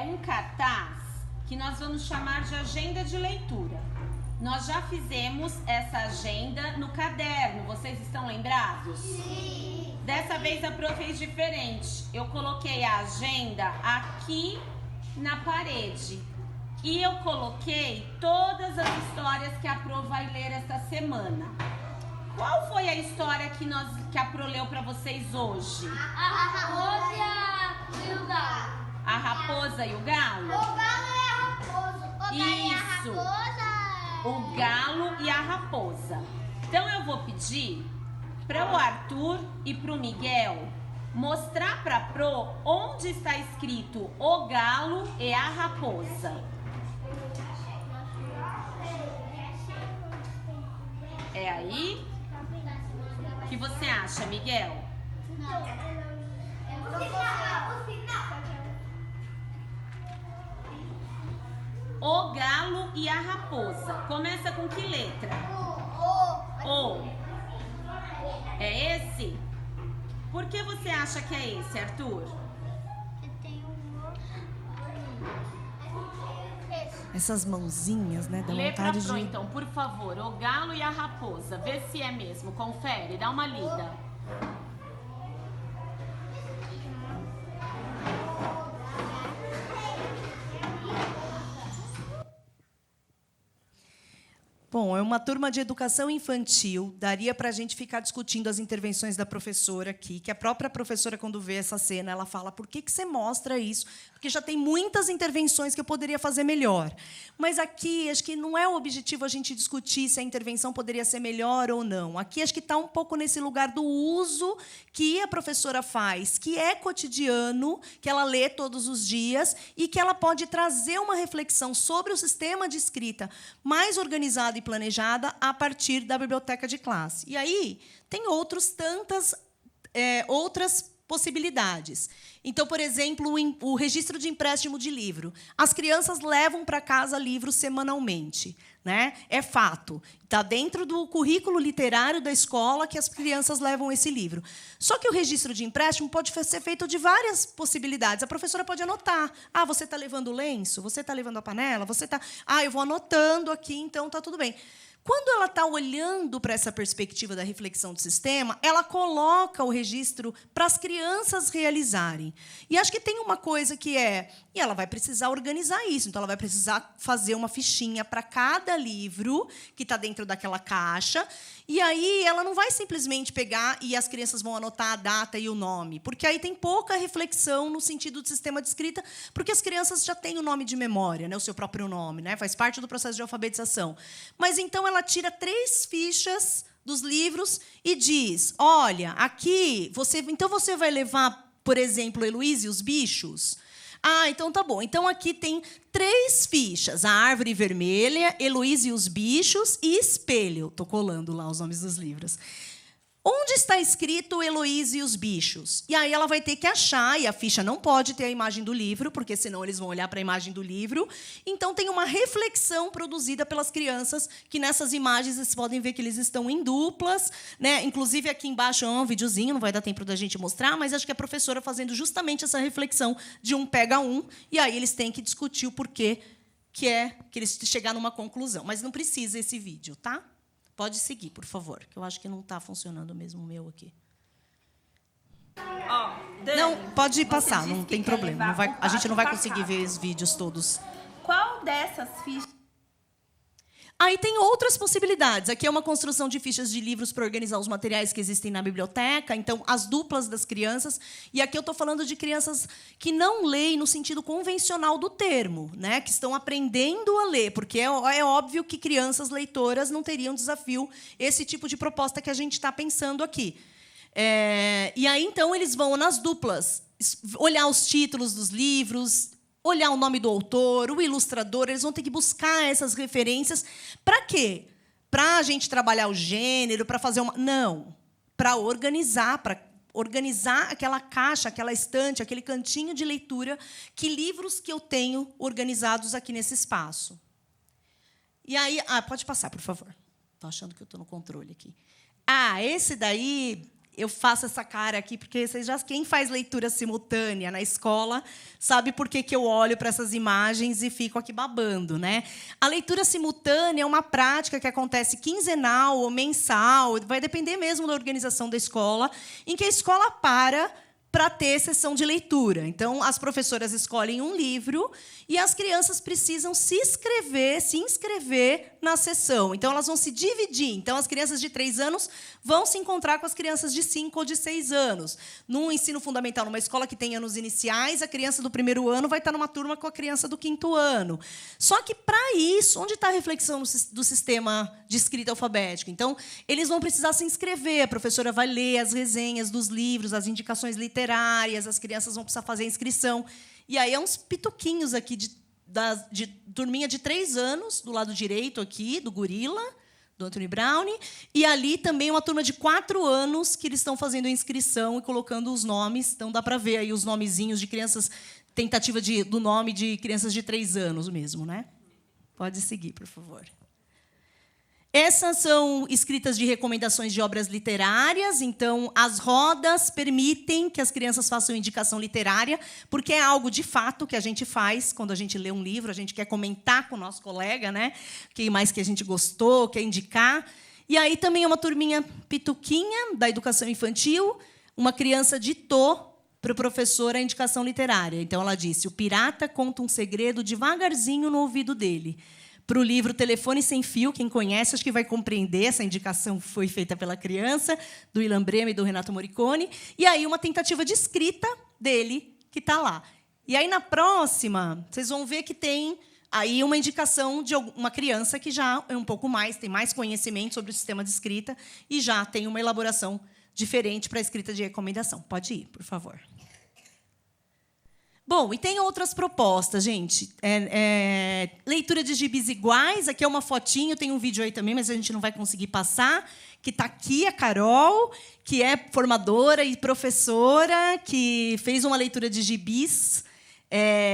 um cartaz que nós vamos chamar de agenda de leitura. Nós já fizemos essa agenda no caderno, vocês estão lembrados? Sim! Dessa vez a Pro fez diferente. Eu coloquei a agenda aqui na parede. E eu coloquei todas as histórias que a Pro vai ler essa semana. Qual foi a história que a Pro leu para vocês hoje? A raposa e o galo. A raposa e o galo? O galo e a raposa. Isso. O galo e a raposa. Então eu vou pedir para o Arthur e para o Miguel mostrar para a Pro onde está escrito o galo e a raposa. até aí? O que você acha, Miguel? O galo e a raposa. Começa com que letra? O. É esse? Por que você acha que é esse, Arthur? Essas mãozinhas, né? Dá Lê pra vontade Pro, de... então, por favor. O galo e a raposa. Vê se é mesmo. Confere, dá uma lida. Bom, é uma turma de educação infantil. Daria para a gente ficar discutindo as intervenções da professora aqui, que a própria professora, quando vê essa cena, ela fala: por que você mostra isso? Porque já tem muitas intervenções que eu poderia fazer melhor. Mas aqui, acho que não é o objetivo a gente discutir se a intervenção poderia ser melhor ou não. Aqui, acho que está um pouco nesse lugar do uso que a professora faz, que é cotidiano, que ela lê todos os dias e que ela pode trazer uma reflexão sobre o sistema de escrita mais organizado e planejada a partir da biblioteca de classe. E aí tem outras possibilidades. Então, por exemplo, o registro de empréstimo de livro. As crianças levam para casa livros semanalmente, né? É fato. Está dentro do currículo literário da escola que as crianças levam esse livro. Só que o registro de empréstimo pode ser feito de várias possibilidades. A professora pode anotar. Ah, você está levando o lenço? Você está levando a panela? Você está... Ah, eu vou anotando aqui, então está tudo bem. Quando ela está olhando para essa perspectiva da reflexão do sistema, ela coloca o registro para as crianças realizarem. E acho que tem uma coisa que é... E ela vai precisar organizar isso. Então, ela vai precisar fazer uma fichinha para cada livro que está dentro daquela caixa. E aí, ela não vai simplesmente pegar e as crianças vão anotar a data e o nome. Porque aí tem pouca reflexão no sentido do sistema de escrita, porque as crianças já têm o nome de memória, né, o seu próprio nome, né, faz parte do processo de alfabetização. Mas, então, ela tira 3 fichas dos livros e diz: olha, aqui, então você vai levar, por exemplo, Heloísa e os bichos? Ah, então tá bom. Então aqui tem 3 fichas: a árvore vermelha, Heloísa e os bichos e espelho. Estou colando lá os nomes dos livros. Onde está escrito Heloísa e os bichos? E aí ela vai ter que achar, e a ficha não pode ter a imagem do livro, porque senão eles vão olhar para a imagem do livro. Então, tem uma reflexão produzida pelas crianças, que nessas imagens vocês podem ver que eles estão em duplas, né? Inclusive, aqui embaixo é um videozinho, não vai dar tempo da gente mostrar, mas acho que a professora fazendo justamente essa reflexão de um pega um, e aí eles têm que discutir o porquê que eles chegar numa conclusão. Mas não precisa esse vídeo, tá? Pode seguir, por favor, que eu acho que não está funcionando mesmo o meu aqui. Dani, não, pode passar, não tem quer problema. levar A gente não vai pra conseguir casa. ver os vídeos todos. Qual dessas fichas? Aí tem outras possibilidades. Aqui é uma construção de fichas de livros para organizar os materiais que existem na biblioteca, então, as duplas das crianças. E aqui eu estou falando de crianças que não leem no sentido convencional do termo, né? Que estão aprendendo a ler, porque é óbvio que crianças leitoras não teriam desafio esse tipo de proposta que a gente está pensando aqui. E aí, então, eles vão nas duplas olhar os títulos dos livros, olhar o nome do autor, o ilustrador, eles vão ter que buscar essas referências. Para quê? Para a gente trabalhar o gênero, para fazer uma... Não, para organizar aquela caixa, aquela estante, aquele cantinho de leitura, que livros que eu tenho organizados aqui nesse espaço. E aí... pode passar, por favor. Estou achando que eu estou no controle aqui. Esse daí... Eu faço essa cara aqui, porque quem faz leitura simultânea na escola sabe por que eu olho para essas imagens e fico aqui babando, né? A leitura simultânea é uma prática que acontece quinzenal ou mensal, vai depender mesmo da organização da escola, em que a escola para ter sessão de leitura. Então, as professoras escolhem um livro e as crianças precisam se inscrever na sessão. Então, elas vão se dividir. Então, as crianças de 3 anos vão se encontrar com as crianças de 5 ou de 6 anos. No ensino fundamental, numa escola que tem anos iniciais, a criança do 1º ano vai estar numa turma com a criança do 5º ano. Só que, para isso, onde está a reflexão do sistema de escrita alfabética? Então, eles vão precisar se inscrever. A professora vai ler as resenhas dos livros, as indicações literárias, as crianças vão precisar fazer a inscrição. E aí, uns pituquinhos aqui de turminha de 3 anos, do lado direito aqui, do gorila, do Anthony Brown, e ali também uma turma de 4 anos que eles estão fazendo a inscrição e colocando os nomes. Então, dá para ver aí os nomezinhos de crianças, tentativa do nome de crianças de 3 anos mesmo, né? Pode seguir, por favor. Essas são escritas de recomendações de obras literárias. Então, as rodas permitem que as crianças façam indicação literária, porque é algo, de fato, que a gente faz quando a gente lê um livro, a gente quer comentar com o nosso colega, né? O que mais que a gente gostou, quer indicar. E aí também é uma turminha pituquinha da educação infantil, uma criança ditou para o professor a indicação literária. Então, ela disse: o pirata conta um segredo devagarzinho no ouvido dele. Para o livro Telefone Sem Fio, quem conhece, acho que vai compreender, essa indicação foi feita pela criança, do Ilan Brema e do Renato Morricone. E aí, uma tentativa de escrita dele, que está lá. E aí, na próxima, vocês vão ver que tem aí uma indicação de uma criança que já é um pouco mais, tem mais conhecimento sobre o sistema de escrita e já tem uma elaboração diferente para a escrita de recomendação. Pode ir, por favor. Bom, e tem outras propostas, gente. Leitura de gibis iguais. Aqui é uma fotinho, tem um vídeo aí também, mas a gente não vai conseguir passar. Que está aqui a Carol, que é formadora e professora, que fez uma leitura de gibis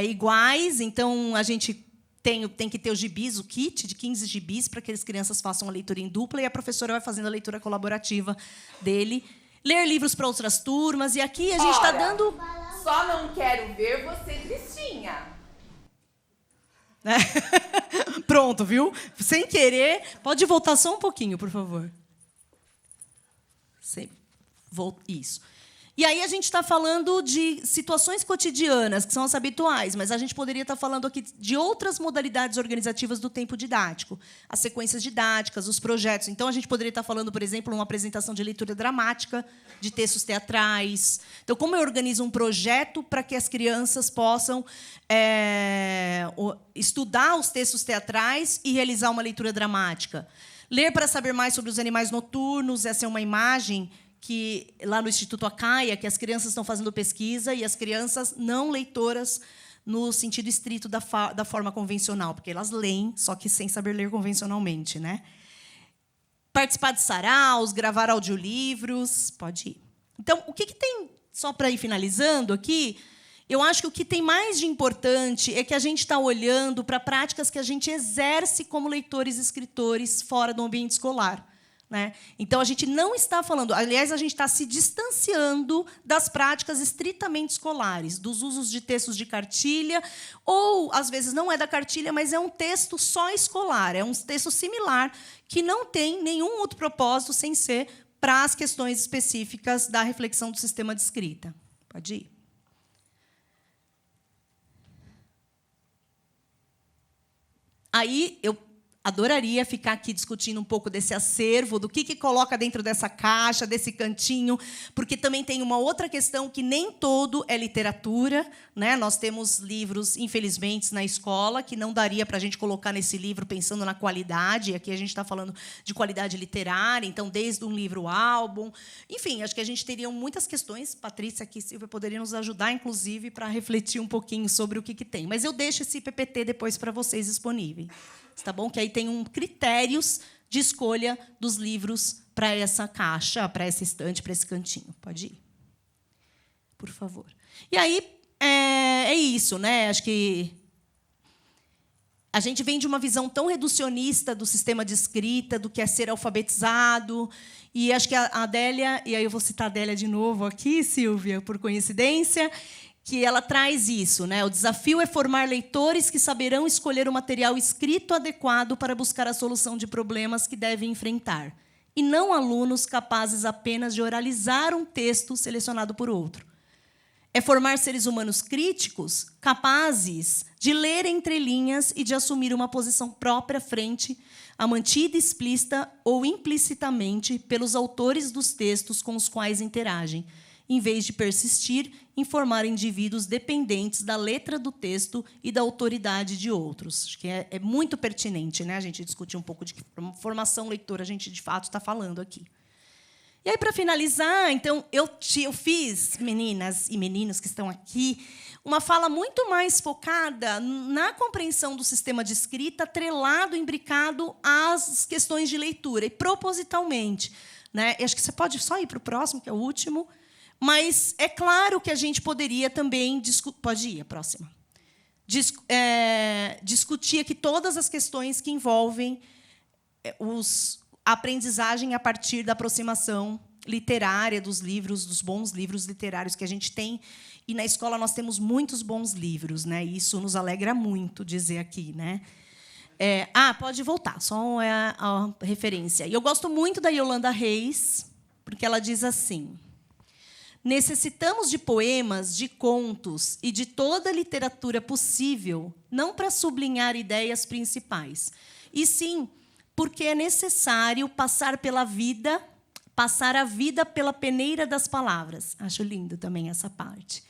iguais. Então, a gente tem que ter os gibis, o kit de 15 gibis, para que as crianças façam a leitura em dupla, e a professora vai fazendo a leitura colaborativa dele. Ler livros para outras turmas. E aqui a gente está dando... Só não quero ver você tristinha. Pronto, viu? Sem querer. Pode voltar só um pouquinho, por favor. Isso. E aí a gente está falando de situações cotidianas, que são as habituais, mas a gente poderia estar falando aqui de outras modalidades organizativas do tempo didático, as sequências didáticas, os projetos. Então, a gente poderia estar falando, por exemplo, uma apresentação de leitura dramática, de textos teatrais. Então, como eu organizo um projeto para que as crianças possam estudar os textos teatrais e realizar uma leitura dramática? Ler para saber mais sobre os animais noturnos. Essa é uma imagem que, lá no Instituto Acaia, que as crianças estão fazendo pesquisa, e as crianças não leitoras no sentido estrito da forma convencional, porque elas leem, só que sem saber ler convencionalmente, né? Participar de saraus, gravar audiolivros. Pode ir. Então, o que tem, só para ir finalizando aqui, eu acho que o que tem mais de importante é que a gente está olhando para práticas que a gente exerce como leitores e escritores fora do ambiente escolar. Né? Então, a gente não está falando... Aliás, a gente está se distanciando das práticas estritamente escolares, dos usos de textos de cartilha, ou, às vezes, não é da cartilha, mas é um texto só escolar, é um texto similar, que não tem nenhum outro propósito sem ser para as questões específicas da reflexão do sistema de escrita. Pode ir. Aí, eu adoraria ficar aqui discutindo um pouco desse acervo, do que coloca dentro dessa caixa, desse cantinho, porque também tem uma outra questão que nem todo é literatura, né? Nós temos livros, infelizmente, na escola, que não daria para a gente colocar nesse livro pensando na qualidade. E aqui a gente está falando de qualidade literária, então, desde um livro-álbum. Enfim, acho que a gente teria muitas questões. Patrícia aqui, Silvia, poderiam nos ajudar, inclusive, para refletir um pouquinho sobre o que tem. Mas eu deixo esse PPT depois para vocês disponível. Tá bom? Que aí tem critérios de escolha dos livros para essa caixa, para essa estante, para esse cantinho. Pode ir. Por favor. E aí, é isso, né? Acho que a gente vem de uma visão tão reducionista do sistema de escrita, do que é ser alfabetizado. E acho que a Adélia, e aí eu vou citar a Adélia de novo aqui, Silvia, por coincidência, que ela traz isso, né? O desafio é formar leitores que saberão escolher o material escrito adequado para buscar a solução de problemas que devem enfrentar, e não alunos capazes apenas de oralizar um texto selecionado por outro. É formar seres humanos críticos, capazes de ler entre linhas e de assumir uma posição própria frente à mantida explícita ou implicitamente pelos autores dos textos com os quais interagem, em vez de persistir em formar indivíduos dependentes da letra do texto e da autoridade de outros. Acho que é muito pertinente, né, a gente discutir um pouco de que formação leitora a gente, de fato, está falando aqui. E aí, para finalizar, então, eu fiz, meninas e meninos que estão aqui, uma fala muito mais focada na compreensão do sistema de escrita, atrelado, imbricado às questões de leitura, e propositalmente. Né? Eu acho que você pode só ir para o próximo, que é o último, mas é claro que a gente poderia também... Pode ir, a próxima. Discutir aqui todas as questões que envolvem a aprendizagem a partir da aproximação literária dos livros, dos bons livros literários que a gente tem. E na escola nós temos muitos bons livros, né? E isso nos alegra muito dizer aqui, né? Pode voltar, só a referência. E eu gosto muito da Yolanda Reis, porque ela diz assim: necessitamos de poemas, de contos e de toda a literatura possível, não para sublinhar ideias principais, e sim porque é necessário passar a vida pela peneira das palavras. Acho lindo também essa parte.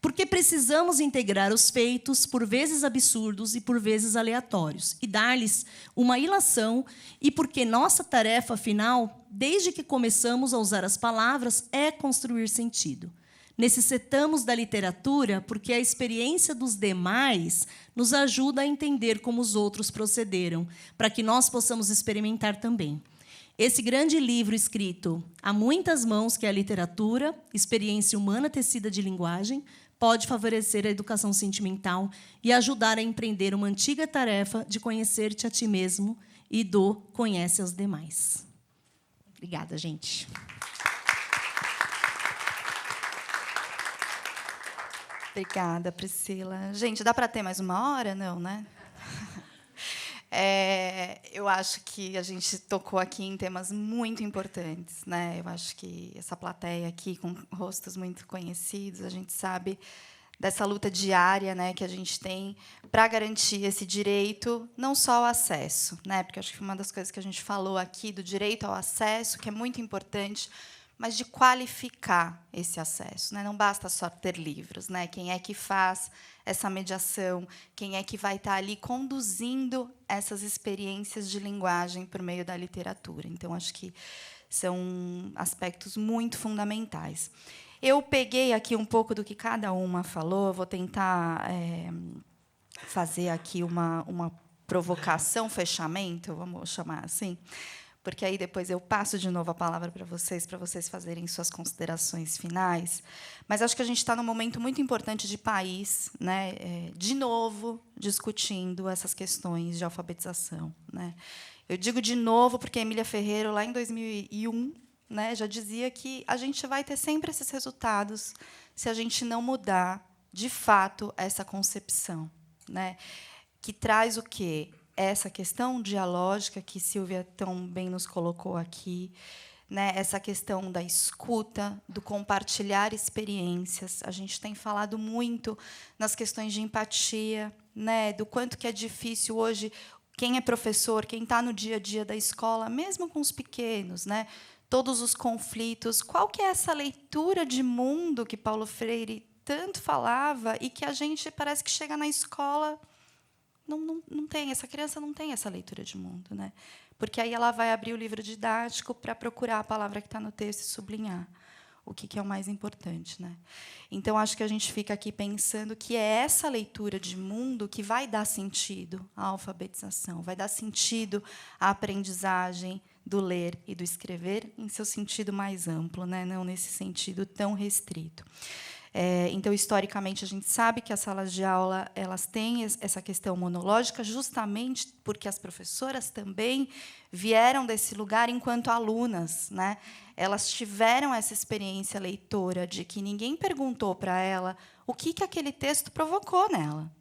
Porque precisamos integrar os feitos, por vezes absurdos e por vezes aleatórios, e dar-lhes uma ilação, e porque nossa tarefa final, desde que começamos a usar as palavras, é construir sentido. Necessitamos da literatura porque a experiência dos demais nos ajuda a entender como os outros procederam, para que nós possamos experimentar também. Esse grande livro escrito a muitas mãos, que é a literatura, experiência humana tecida de linguagem, pode favorecer a educação sentimental e ajudar a empreender uma antiga tarefa de conhecer-te a ti mesmo e do conhece aos demais. Obrigada, gente. Obrigada, Priscila. Gente, dá para ter mais uma hora? Não, né? Eu acho que a gente tocou aqui em temas muito importantes, né? Eu acho que essa plateia aqui, com rostos muito conhecidos, a gente sabe dessa luta diária, né, que a gente tem para garantir esse direito, não só ao acesso, né? Porque acho que uma das coisas que a gente falou aqui do direito ao acesso, que é muito importante, mas de qualificar esse acesso, né? Não basta só ter livros, né? Quem é que faz essa mediação? Quem é que vai estar ali conduzindo essas experiências de linguagem por meio da literatura? Então, acho que são aspectos muito fundamentais. Eu peguei aqui um pouco do que cada uma falou, vou tentar fazer aqui uma provocação, fechamento, vamos chamar assim, porque aí depois eu passo de novo a palavra para vocês fazerem suas considerações finais. Mas acho que a gente está num momento muito importante de país, né? De novo, discutindo essas questões de alfabetização, né? Eu digo de novo porque a Emília Ferreiro, lá em 2001, né, já dizia que a gente vai ter sempre esses resultados se a gente não mudar, de fato, essa concepção, né? Que traz o quê? Essa questão dialógica que Sílvia tão bem nos colocou aqui, né? Essa questão da escuta, do compartilhar experiências. A gente tem falado muito nas questões de empatia, né? Do quanto que é difícil hoje, quem é professor, quem está no dia a dia da escola, mesmo com os pequenos, né? Todos os conflitos. Qual que é essa leitura de mundo que Paulo Freire tanto falava e que a gente parece que chega na escola... Não tem, essa criança não tem essa leitura de mundo, né? Porque aí ela vai abrir o livro didático para procurar a palavra que está no texto e sublinhar o que é o mais importante, né? Então, acho que a gente fica aqui pensando que é essa leitura de mundo que vai dar sentido à alfabetização, vai dar sentido à aprendizagem do ler e do escrever em seu sentido mais amplo, né? Não nesse sentido tão restrito. Então, historicamente, a gente sabe que as salas de aula elas têm essa questão monológica, justamente porque as professoras também vieram desse lugar enquanto alunas, né? Elas tiveram essa experiência leitora de que ninguém perguntou para ela o que aquele texto provocou nela.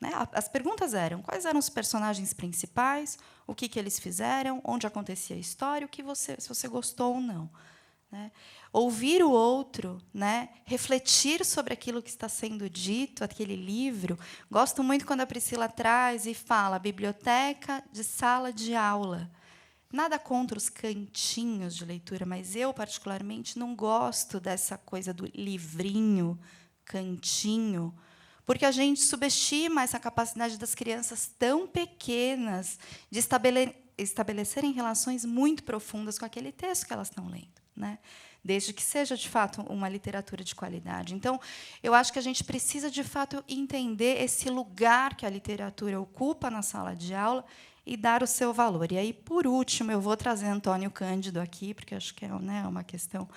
Né? As perguntas eram: quais eram os personagens principais, o que eles fizeram, onde acontecia a história, se você gostou ou não. Né? Ouvir o outro, né? Refletir sobre aquilo que está sendo dito, aquele livro. Gosto muito quando a Priscila traz e fala biblioteca de sala de aula. Nada contra os cantinhos de leitura, mas eu, particularmente, não gosto dessa coisa do livrinho, cantinho, porque a gente subestima essa capacidade das crianças tão pequenas de estabelecerem relações muito profundas com aquele texto que elas estão lendo. né? Desde que seja, de fato, uma literatura de qualidade. Então, eu acho que a gente precisa, de fato, entender esse lugar que a literatura ocupa na sala de aula e dar o seu valor. E aí, por último, eu vou trazer Antônio Cândido aqui, porque acho que é, né, uma questão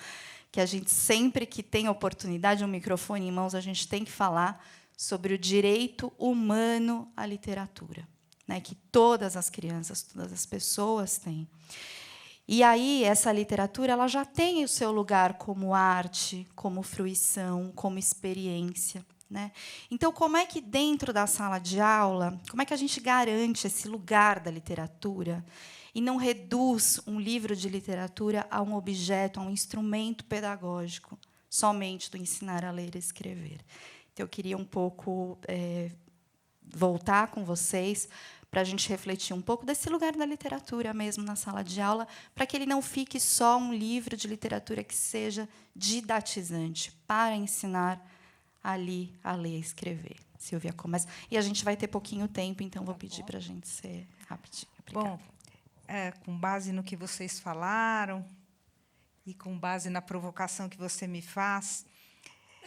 que a gente, sempre que tem oportunidade, um microfone em mãos, a gente tem que falar sobre o direito humano à literatura, né, que todas as crianças, todas as pessoas têm. E aí, essa literatura ela já tem o seu lugar como arte, como fruição, como experiência, né? Então, como é que, dentro da sala de aula, como é que a gente garante esse lugar da literatura e não reduz um livro de literatura a um objeto, a um instrumento pedagógico, somente do ensinar a ler e escrever? Então, eu queria um pouco voltar com vocês para a gente refletir um pouco desse lugar da literatura mesmo na sala de aula, para que ele não fique só um livro de literatura que seja didatizante, para ensinar ali a ler e escrever. Silvia começa. E a gente vai ter pouquinho tempo, então vou pedir para a gente ser rapidinho. Obrigada. Bom, com base no que vocês falaram e com base na provocação que você me faz,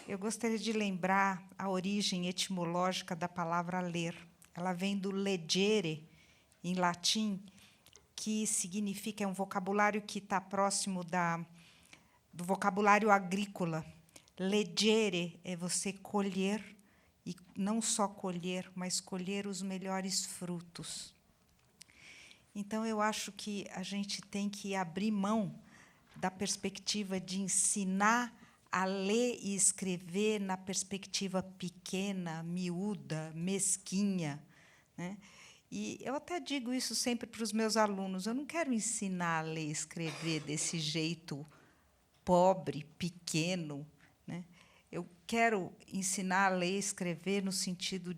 eu gostaria de lembrar a origem etimológica da palavra ler. Ela vem do legere, em latim, que significa, é um vocabulário que está próximo do vocabulário agrícola. Legere é você colher, e não só colher, mas colher os melhores frutos. Então, eu acho que a gente tem que abrir mão da perspectiva de ensinar a ler e escrever na perspectiva pequena, miúda, mesquinha, né? E eu até digo isso sempre para os meus alunos, eu não quero ensinar a ler e escrever desse jeito pobre, pequeno, né? Eu quero ensinar a ler e escrever no sentido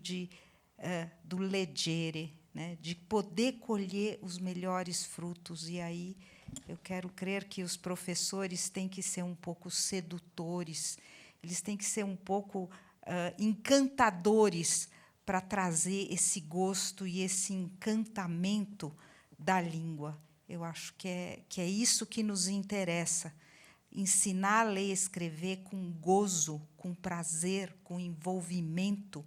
do legere, né? De poder colher os melhores frutos. E aí eu quero crer que os professores têm que ser um pouco sedutores, eles têm que ser um pouco encantadores para trazer esse gosto e esse encantamento da língua. Eu acho que é isso que nos interessa, ensinar a ler e escrever com gozo, com prazer, com envolvimento,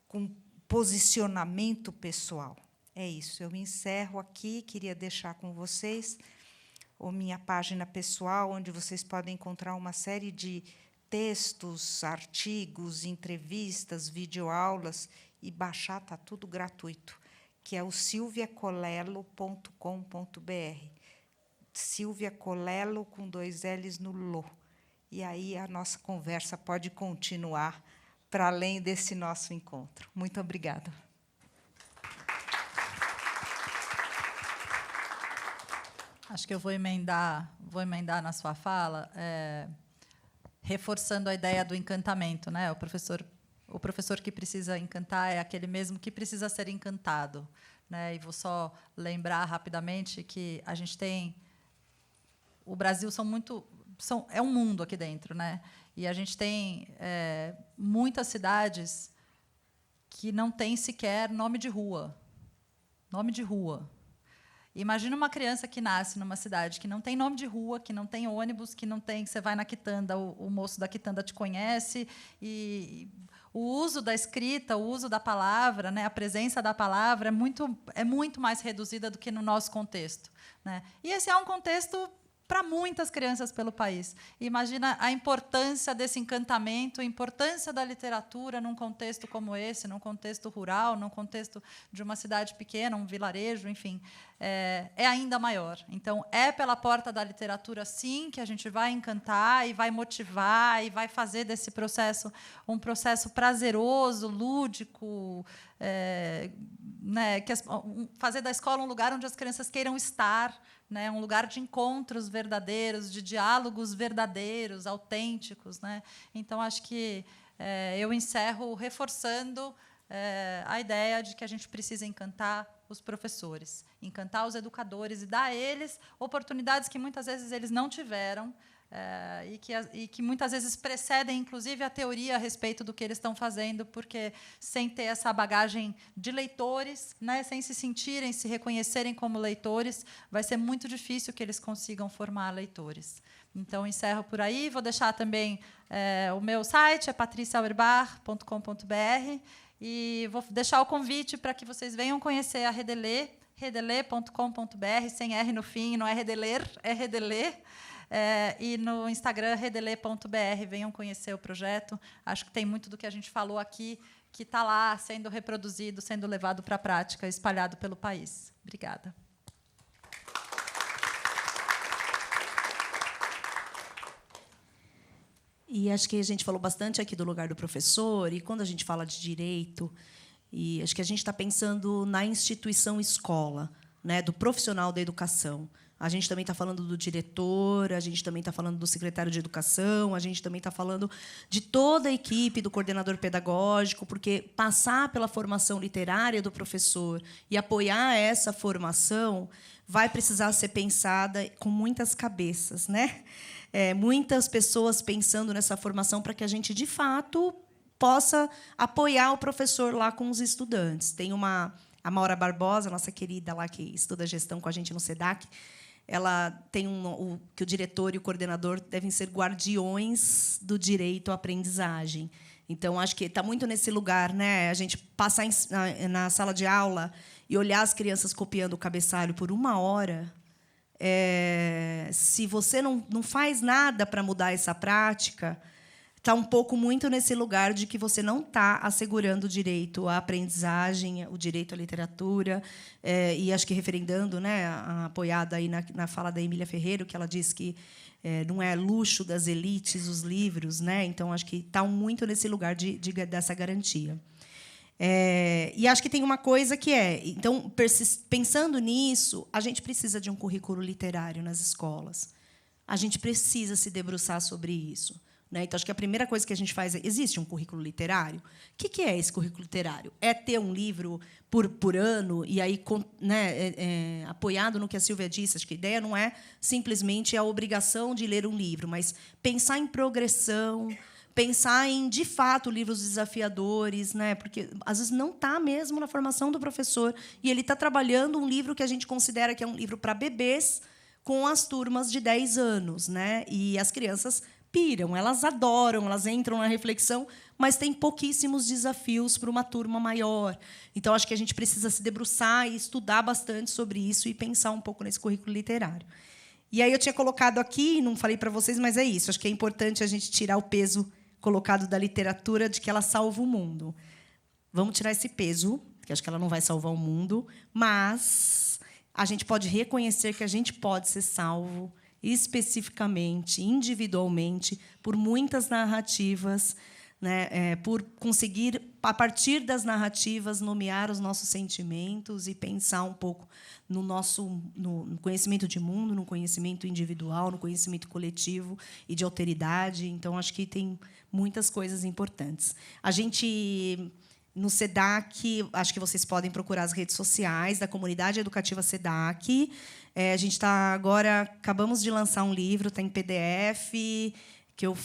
com posicionamento pessoal. É isso. Eu me encerro aqui, queria deixar com vocês a minha página pessoal, onde vocês podem encontrar uma série de textos, artigos, entrevistas, videoaulas, e baixar, está tudo gratuito, que é o silviacolelo.com.br. Silvia Colelo, com 2 L's no Lo. E aí a nossa conversa pode continuar para além desse nosso encontro. Muito obrigada. Acho que eu vou emendar na sua fala, reforçando a ideia do encantamento, né? O professor que precisa encantar é aquele mesmo que precisa ser encantado, né? E vou só lembrar rapidamente que a gente tem o Brasil é um mundo aqui dentro, né? E a gente tem muitas cidades que não têm sequer nome de rua. Nome de rua. Imagina uma criança que nasce numa cidade que não tem nome de rua, que não tem ônibus, que não tem. Você vai na quitanda, o moço da quitanda te conhece, e o uso da escrita, o uso da palavra, né, a presença da palavra é muito mais reduzida do que no nosso contexto, né? E esse é um contexto para muitas crianças pelo país. Imagina a importância desse encantamento, a importância da literatura num contexto como esse, num contexto rural, num contexto de uma cidade pequena, um vilarejo, enfim, é ainda maior. Então, é pela porta da literatura, sim, que a gente vai encantar e vai motivar e vai fazer desse processo um processo prazeroso, lúdico, né, fazer da escola um lugar onde as crianças queiram estar, né, um lugar de encontros verdadeiros, de diálogos verdadeiros, autênticos, né? Então, acho que eu encerro reforçando a ideia de que a gente precisa encantar os professores, encantar os educadores e dar a eles oportunidades que muitas vezes eles não tiveram e que muitas vezes precedem, inclusive, a teoria a respeito do que eles estão fazendo, porque sem ter essa bagagem de leitores, né, sem se sentirem, se reconhecerem como leitores, vai ser muito difícil que eles consigam formar leitores. Então, encerro por aí. Vou deixar também o meu site, é patriciaauerbach.com.br, e vou deixar o convite para que vocês venham conhecer a Redelê, redelê.com.br, sem R no fim, não é Redeler, é Redelê. E no Instagram, redelê.br, venham conhecer o projeto. Acho que tem muito do que a gente falou aqui que está lá sendo reproduzido, sendo levado para a prática, espalhado pelo país. Obrigada. E acho que a gente falou bastante aqui do lugar do professor, e quando a gente fala de direito, e acho que a gente está pensando na instituição escola, né, do profissional da educação. A gente também está falando do diretor, a gente também está falando do secretário de educação, a gente também está falando de toda a equipe, do coordenador pedagógico, porque passar pela formação literária do professor e apoiar essa formação vai precisar ser pensada com muitas cabeças, né? Muitas pessoas pensando nessa formação para que a gente, de fato, possa apoiar o professor lá com os estudantes. Tem a Maura Barbosa, nossa querida lá que estuda gestão com a gente no SEDAC, ela tem que o diretor e o coordenador devem ser guardiões do direito à aprendizagem. Então, acho que está muito nesse lugar, né? A gente passar na sala de aula e olhar as crianças copiando o cabeçalho por 1 hora, se você não faz nada para mudar essa prática, está um pouco muito nesse lugar de que você não está assegurando o direito à aprendizagem, o direito à literatura, e acho que referendando, né, apoiada aí na fala da Emília Ferreiro, que ela diz que não é luxo das elites os livros, né? Então acho que está muito nesse lugar dessa garantia. E acho que tem uma coisa que então, pensando nisso, a gente precisa de um currículo literário nas escolas. A gente precisa se debruçar sobre isso. Né? Então, acho que a primeira coisa que a gente faz existe um currículo literário? O que é esse currículo literário? É ter um livro por ano e aí, né, apoiado no que a Silvia disse. Acho que a ideia não é simplesmente a obrigação de ler um livro, mas pensar em progressão, pensar em, de fato, livros desafiadores, né? Porque às vezes não está mesmo na formação do professor e ele está trabalhando um livro que a gente considera que é um livro para bebês com as turmas de 10 anos, né? E as crianças piram, elas adoram, elas entram na reflexão, mas tem pouquíssimos desafios para uma turma maior. Então, acho que a gente precisa se debruçar e estudar bastante sobre isso e pensar um pouco nesse currículo literário. E aí eu tinha colocado aqui, não falei para vocês, mas é isso. Acho que é importante a gente tirar o peso colocado da literatura de que ela salva o mundo. Vamos tirar esse peso, que acho que ela não vai salvar o mundo, mas a gente pode reconhecer que a gente pode ser salvo especificamente, individualmente, por muitas narrativas, né, por conseguir, a partir das narrativas, nomear os nossos sentimentos e pensar um pouco no conhecimento de mundo, no conhecimento individual, no conhecimento coletivo e de alteridade. Então, acho que tem muitas coisas importantes. A gente, no SEDAC, acho que vocês podem procurar as redes sociais da Comunidade Educativa SEDAC. A gente está agora, acabamos de lançar um livro, está em PDF, que eu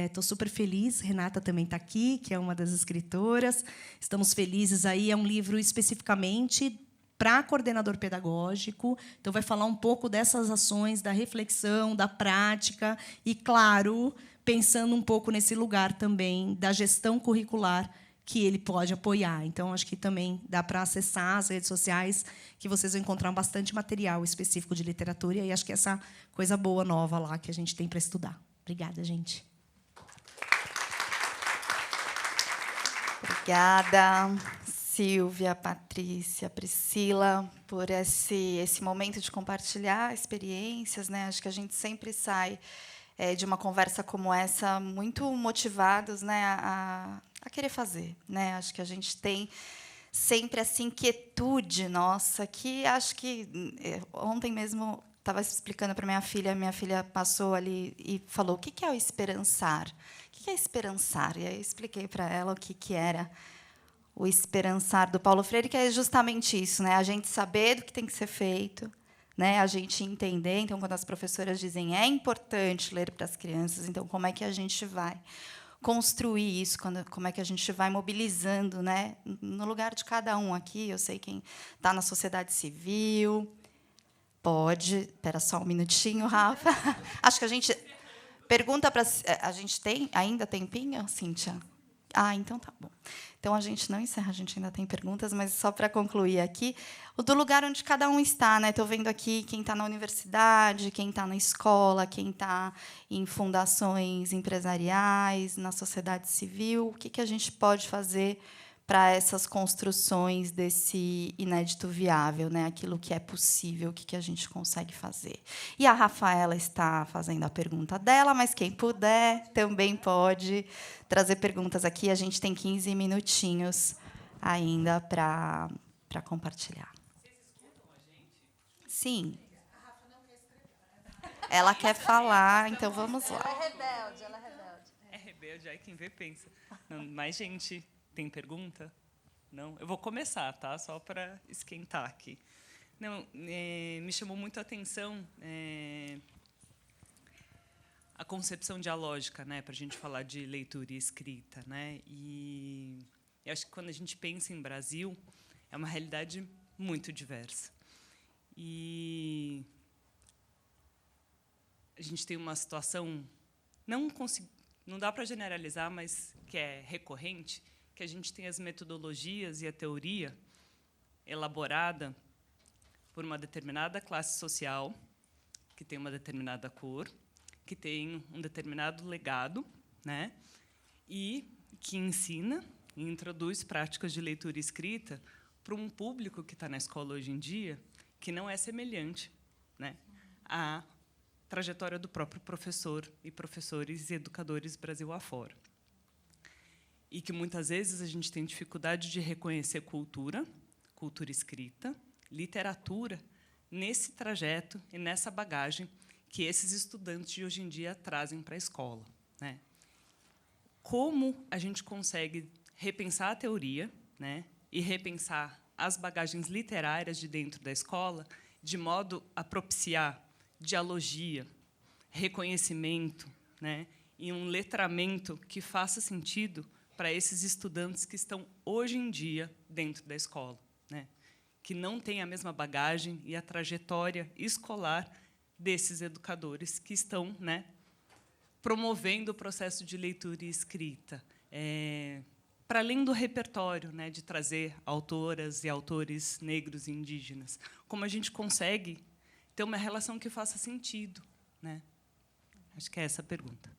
estou super feliz. Renata também está aqui, que é uma das escritoras. Estamos felizes aí. É um livro especificamente para coordenador pedagógico. Então, vai falar um pouco dessas ações, da reflexão, da prática e, claro, pensando um pouco nesse lugar também da gestão curricular que ele pode apoiar. Então, acho que também dá para acessar as redes sociais, que vocês vão encontrar bastante material específico de literatura, e acho que essa coisa boa, nova lá, que a gente tem para estudar. Obrigada, gente. Obrigada, Silvia, Patrícia, Priscila, por esse momento de compartilhar experiências, né? Acho que a gente sempre sai de uma conversa como essa muito motivados, né, a querer fazer, né? Acho que a gente tem sempre essa inquietude nossa, que acho que ontem mesmo estava explicando para minha filha passou ali e falou: o que é o esperançar? O que é esperançar? E aí eu expliquei para ela o que era o esperançar do Paulo Freire, que é justamente isso, né? A gente saber do que tem que ser feito, né, a gente entender. Então, quando as professoras dizem é importante ler para as crianças, então como é que a gente vai construir isso, como é que a gente vai mobilizando, né, no lugar de cada um aqui. Eu sei quem está na sociedade civil. Pode. Espera só um minutinho, Rafa. Acho que a gente pergunta para a gente tem ainda tempinho, Cíntia? Então tá bom. Então a gente não encerra, a gente ainda tem perguntas, mas só para concluir aqui, o do lugar onde cada um está, né? Estou vendo aqui quem está na universidade, quem está na escola, quem está em fundações empresariais, na sociedade civil. O que a gente pode fazer para essas construções desse inédito viável, né? Aquilo que é possível, o que a gente consegue fazer. E a Rafaela está fazendo a pergunta dela, mas quem puder também pode trazer perguntas aqui. A gente tem 15 minutinhos ainda para compartilhar. Vocês escutam a gente? Sim. Ela quer falar, então vamos lá. Ela é rebelde, ela é rebelde. É rebelde, aí quem vê pensa. Não, mais gente tem pergunta? Não? Eu vou começar, tá? Só para esquentar aqui. Não, me chamou muito a atenção a concepção dialógica, né, para a gente falar de leitura e escrita, né? E eu acho que quando a gente pensa em Brasil, é uma realidade muito diversa. E a gente tem uma situação, não dá para generalizar, mas que é recorrente, que a gente tem as metodologias e a teoria elaborada por uma determinada classe social, que tem uma determinada cor, que tem um determinado legado, né, e que ensina e introduz práticas de leitura e escrita para um público que está na escola hoje em dia, que não é semelhante, né, à trajetória do próprio professor e professores e educadores Brasil afora. E que, muitas vezes, a gente tem dificuldade de reconhecer cultura escrita, literatura, nesse trajeto e nessa bagagem que esses estudantes de hoje em dia trazem para a escola, né? Como a gente consegue repensar a teoria, né, e repensar as bagagens literárias de dentro da escola, de modo a propiciar dialogia, reconhecimento, né, e um letramento que faça sentido para esses estudantes que estão, hoje em dia, dentro da escola, né, que não têm a mesma bagagem e a trajetória escolar desses educadores que estão, né, promovendo o processo de leitura e escrita, para além do repertório, né, de trazer autoras e autores negros e indígenas. Como a gente consegue ter uma relação que faça sentido, né? Acho que é essa a pergunta.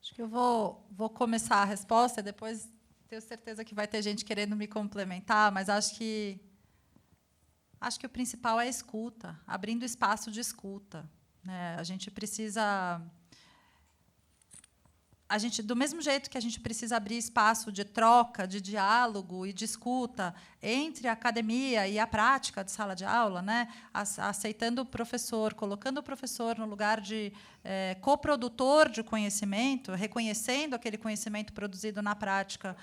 Acho que eu vou começar a resposta, depois tenho certeza que vai ter gente querendo me complementar, mas acho que o principal é a escuta, abrindo espaço de escuta, né? A gente precisa... do mesmo jeito que a gente precisa abrir espaço de troca, de diálogo e de escuta entre a academia e a prática de sala de aula, né, aceitando o professor, colocando o professor no lugar de coprodutor de conhecimento, reconhecendo aquele conhecimento produzido na prática,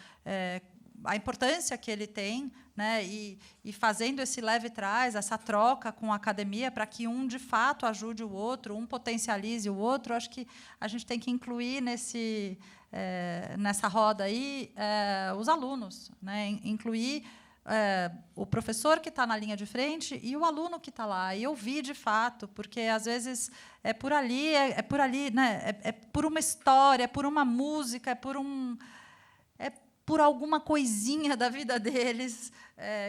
a importância que ele tem, né, e fazendo esse leve trás, essa troca com a academia, para que um, de fato, ajude o outro, um potencialize o outro. Acho que a gente tem que incluir nessa roda aí os alunos, né, incluir o professor que está na linha de frente e o aluno que está lá, e ouvir de fato, porque às vezes é por ali, né, é por uma história, é por uma música, por alguma coisinha da vida deles,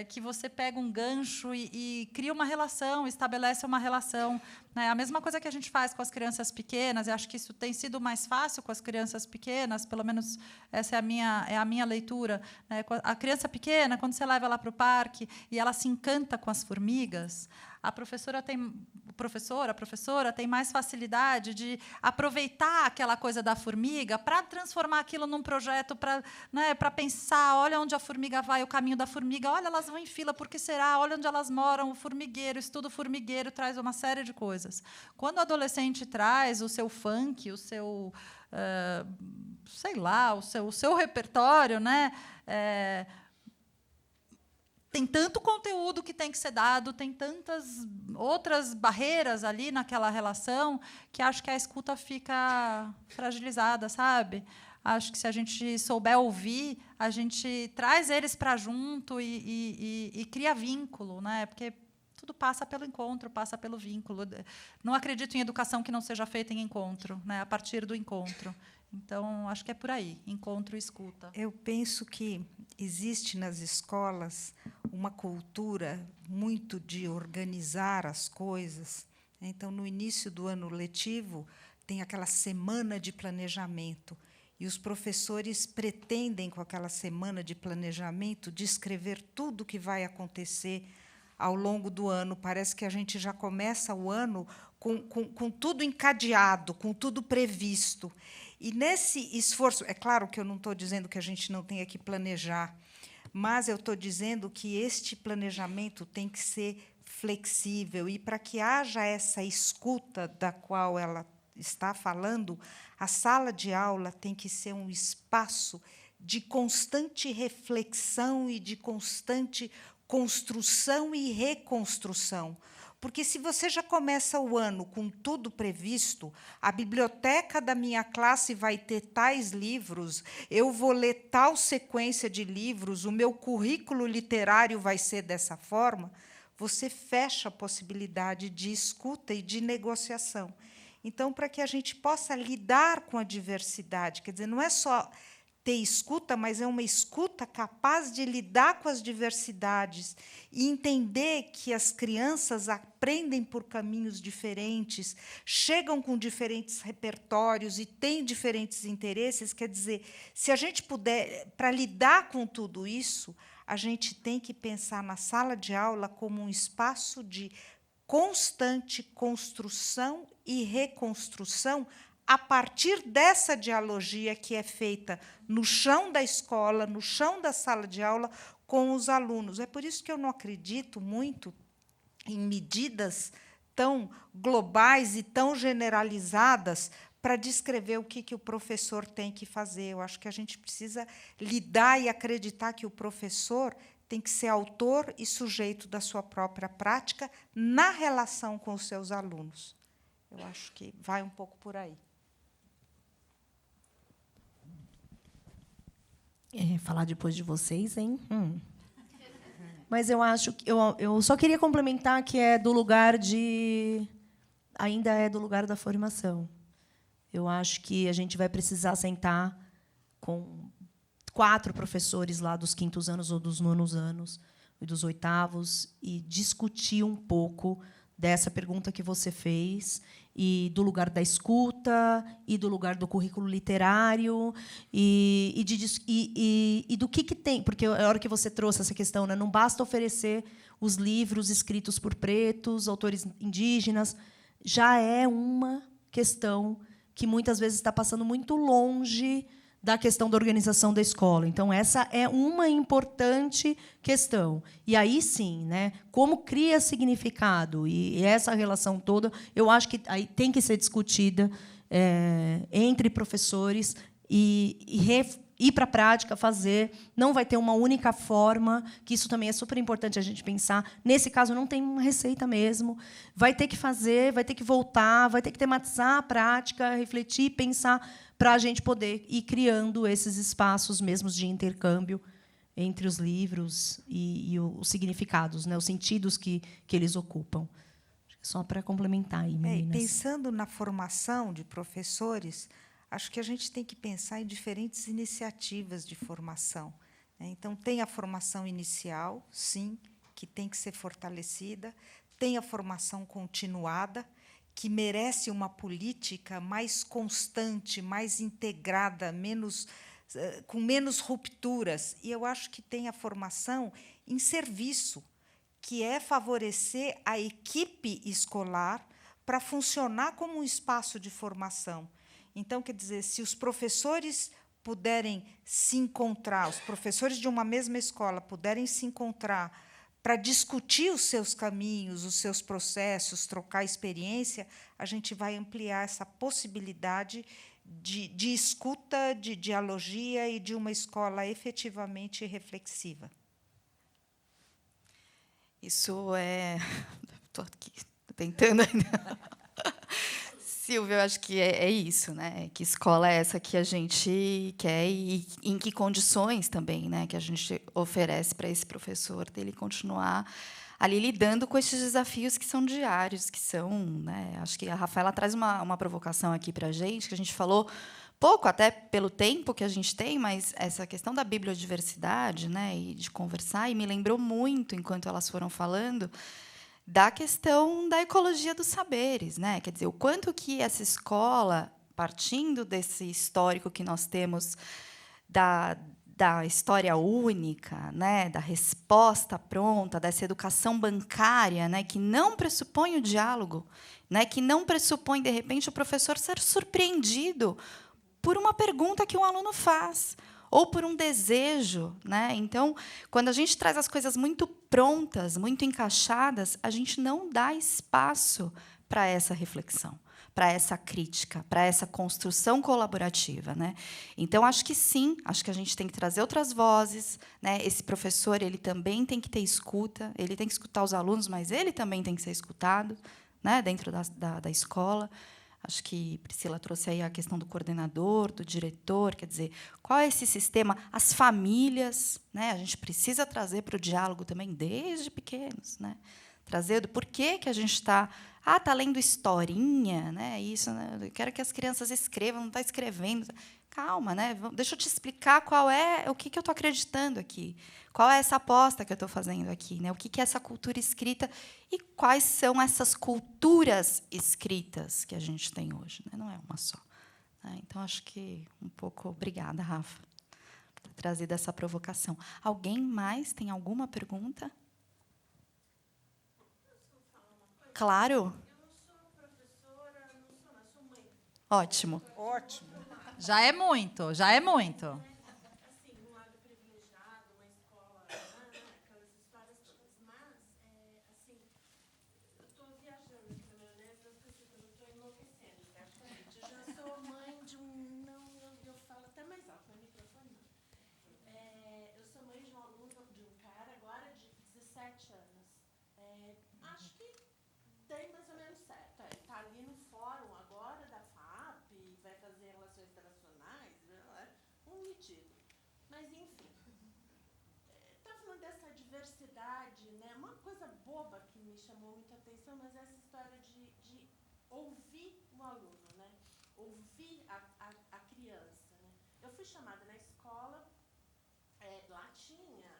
que você pega um gancho e cria uma relação, estabelece uma relação, né? A mesma coisa que a gente faz com as crianças pequenas, eu acho que isso tem sido mais fácil com as crianças pequenas, pelo menos essa é a minha leitura, né? A criança pequena, quando você leva ela para o parque e ela se encanta com as formigas, a professora tem mais facilidade de aproveitar aquela coisa da formiga para transformar aquilo num projeto, para pensar, olha onde a formiga vai, o caminho da formiga, olha, elas vão em fila, por que será? Olha onde elas moram, o formigueiro, estudo formigueiro, traz uma série de coisas. Quando o adolescente traz o seu funk, o seu, sei lá, o seu repertório, né, tem tanto conteúdo que tem que ser dado, tem tantas outras barreiras ali naquela relação, que acho que a escuta fica fragilizada, sabe? Acho que se a gente souber ouvir, a gente traz eles para junto e cria vínculo, né? Porque tudo passa pelo encontro, passa pelo vínculo. Não acredito em educação que não seja feita em encontro, né? A partir do encontro. Então, acho que é por aí, encontro e escuta. Eu penso que existe nas escolas uma cultura muito de organizar as coisas. Então, no início do ano letivo, tem aquela semana de planejamento. E os professores pretendem, com aquela semana de planejamento, descrever tudo o que vai acontecer ao longo do ano. Parece que a gente já começa o ano com tudo encadeado, com tudo previsto. E, nesse esforço, é claro que eu não estou dizendo que a gente não tenha que planejar, mas eu estou dizendo que este planejamento tem que ser flexível. E, para que haja essa escuta da qual ela está falando, a sala de aula tem que ser um espaço de constante reflexão e de constante construção e reconstrução. Porque, se você já começa o ano com tudo previsto, a biblioteca da minha classe vai ter tais livros, eu vou ler tal sequência de livros, o meu currículo literário vai ser dessa forma, você fecha a possibilidade de escuta e de negociação. Então, para que a gente possa lidar com a diversidade, quer dizer, não é só ter escuta, mas é uma escuta capaz de lidar com as diversidades e entender que as crianças aprendem por caminhos diferentes, chegam com diferentes repertórios e têm diferentes interesses. Quer dizer, se a gente puder, para lidar com tudo isso, a gente tem que pensar na sala de aula como um espaço de constante construção e reconstrução a partir dessa dialogia que é feita no chão da escola, no chão da sala de aula, com os alunos. É por isso que eu não acredito muito em medidas tão globais e tão generalizadas para descrever o que o professor tem que fazer. Eu acho que a gente precisa lidar e acreditar que o professor tem que ser autor e sujeito da sua própria prática na relação com os seus alunos. Eu acho que vai um pouco por aí. Falar depois de vocês, hein? Mas eu acho que eu só queria complementar que é do lugar de ainda é do lugar da formação. Eu acho que a gente vai precisar sentar com 4 professores lá dos 5º anos ou dos 9º anos e dos 8º e discutir um pouco dessa pergunta que você fez e do lugar da escuta e do lugar do currículo literário e do que tem, porque a hora que você trouxe essa questão, né, não basta oferecer os livros escritos por pretos, autores indígenas, já é uma questão que muitas vezes está passando muito longe da questão da organização da escola. Então, essa é uma importante questão. E aí, sim, né, como cria significado, e essa relação toda, eu acho que aí tem que ser discutida entre professores e ir para a prática, fazer. Não vai ter uma única forma, que isso também é super importante a gente pensar. Nesse caso, não tem uma receita mesmo. Vai ter que fazer, vai ter que voltar, vai ter que tematizar a prática, refletir, pensar, para a gente poder ir criando esses espaços mesmos de intercâmbio entre os livros e os significados, né, os sentidos que eles ocupam. Só para complementar aí, meninas. Pensando na formação de professores, acho que a gente tem que pensar em diferentes iniciativas de formação. Então, tem a formação inicial, sim, que tem que ser fortalecida, tem a formação continuada, que merece uma política mais constante, mais integrada, com menos rupturas. E eu acho que tem a formação em serviço, que é favorecer a equipe escolar para funcionar como um espaço de formação. Então, quer dizer, se os professores puderem se encontrar, os professores de uma mesma escola puderem se encontrar para discutir os seus caminhos, os seus processos, trocar experiência, a gente vai ampliar essa possibilidade de escuta, de dialogia e de uma escola efetivamente reflexiva. Isso é... Estou aqui tentando ainda. Silvia, eu acho que é isso, né? Que escola é essa que a gente quer e em que condições também, né? Que a gente oferece para esse professor dele continuar ali lidando com esses desafios que são diários, que são, né? Acho que a Rafaela traz uma provocação aqui para a gente, que a gente falou pouco, até pelo tempo que a gente tem, mas essa questão da bibliodiversidade, né? E de conversar, e me lembrou muito, enquanto elas foram falando, da questão da ecologia dos saberes, né? Quer dizer, o quanto que essa escola, partindo desse histórico que nós temos da história única, né? Da resposta pronta, dessa educação bancária, né? Que não pressupõe o diálogo, né? Que não pressupõe, de repente, o professor ser surpreendido por uma pergunta que um aluno faz, ou por um desejo, né? Então, quando a gente traz as coisas muito prontas, muito encaixadas, a gente não dá espaço para essa reflexão, para essa crítica, para essa construção colaborativa, né? Então, acho que sim, acho que a gente tem que trazer outras vozes, né? Esse professor, ele também tem que ter escuta, ele tem que escutar os alunos, mas ele também tem que ser escutado, né? Dentro da escola. Acho que Priscila trouxe aí a questão do coordenador, do diretor, quer dizer, qual é esse sistema? As famílias, né? A gente precisa trazer para o diálogo também desde pequenos, né? Trazer do porquê que a gente está... está lendo historinha, né? Isso, né? Eu quero que as crianças escrevam, não está escrevendo. Calma, né? Deixa eu te explicar qual é o que eu estou acreditando aqui. Qual é essa aposta que eu estou fazendo aqui, né? O que é essa cultura escrita e quais são essas culturas escritas que a gente tem hoje, né? Não é uma só. Né? Então, acho que um pouco... Obrigada, Rafa, por ter trazido essa provocação. Alguém mais tem alguma pergunta? Claro. Eu não sou professora, mas sou mãe. Ótimo. Ótimo. Já é muito, já é muito. Assim, um lado privilegiado, uma escola, aquelas histórias todas, mas, assim, eu estou viajando aqui na maionese, eu estou enlouquecendo, praticamente. Eu já sou mãe de um... eu falo até mais alto, no microfone não. Eu sou mãe de um aluno, de um cara agora de 17 anos. Acho que tem mais ou menos certo. Ele está ali no fórum agora da FAP, vai fazer relações internacionais, metido. Mas, enfim, está falando dessa diversidade, né? Uma coisa boba que me chamou muita atenção, mas essa história de ouvir o aluno, né? Ouvir a criança. Né? Eu fui chamada na escola, lá tinha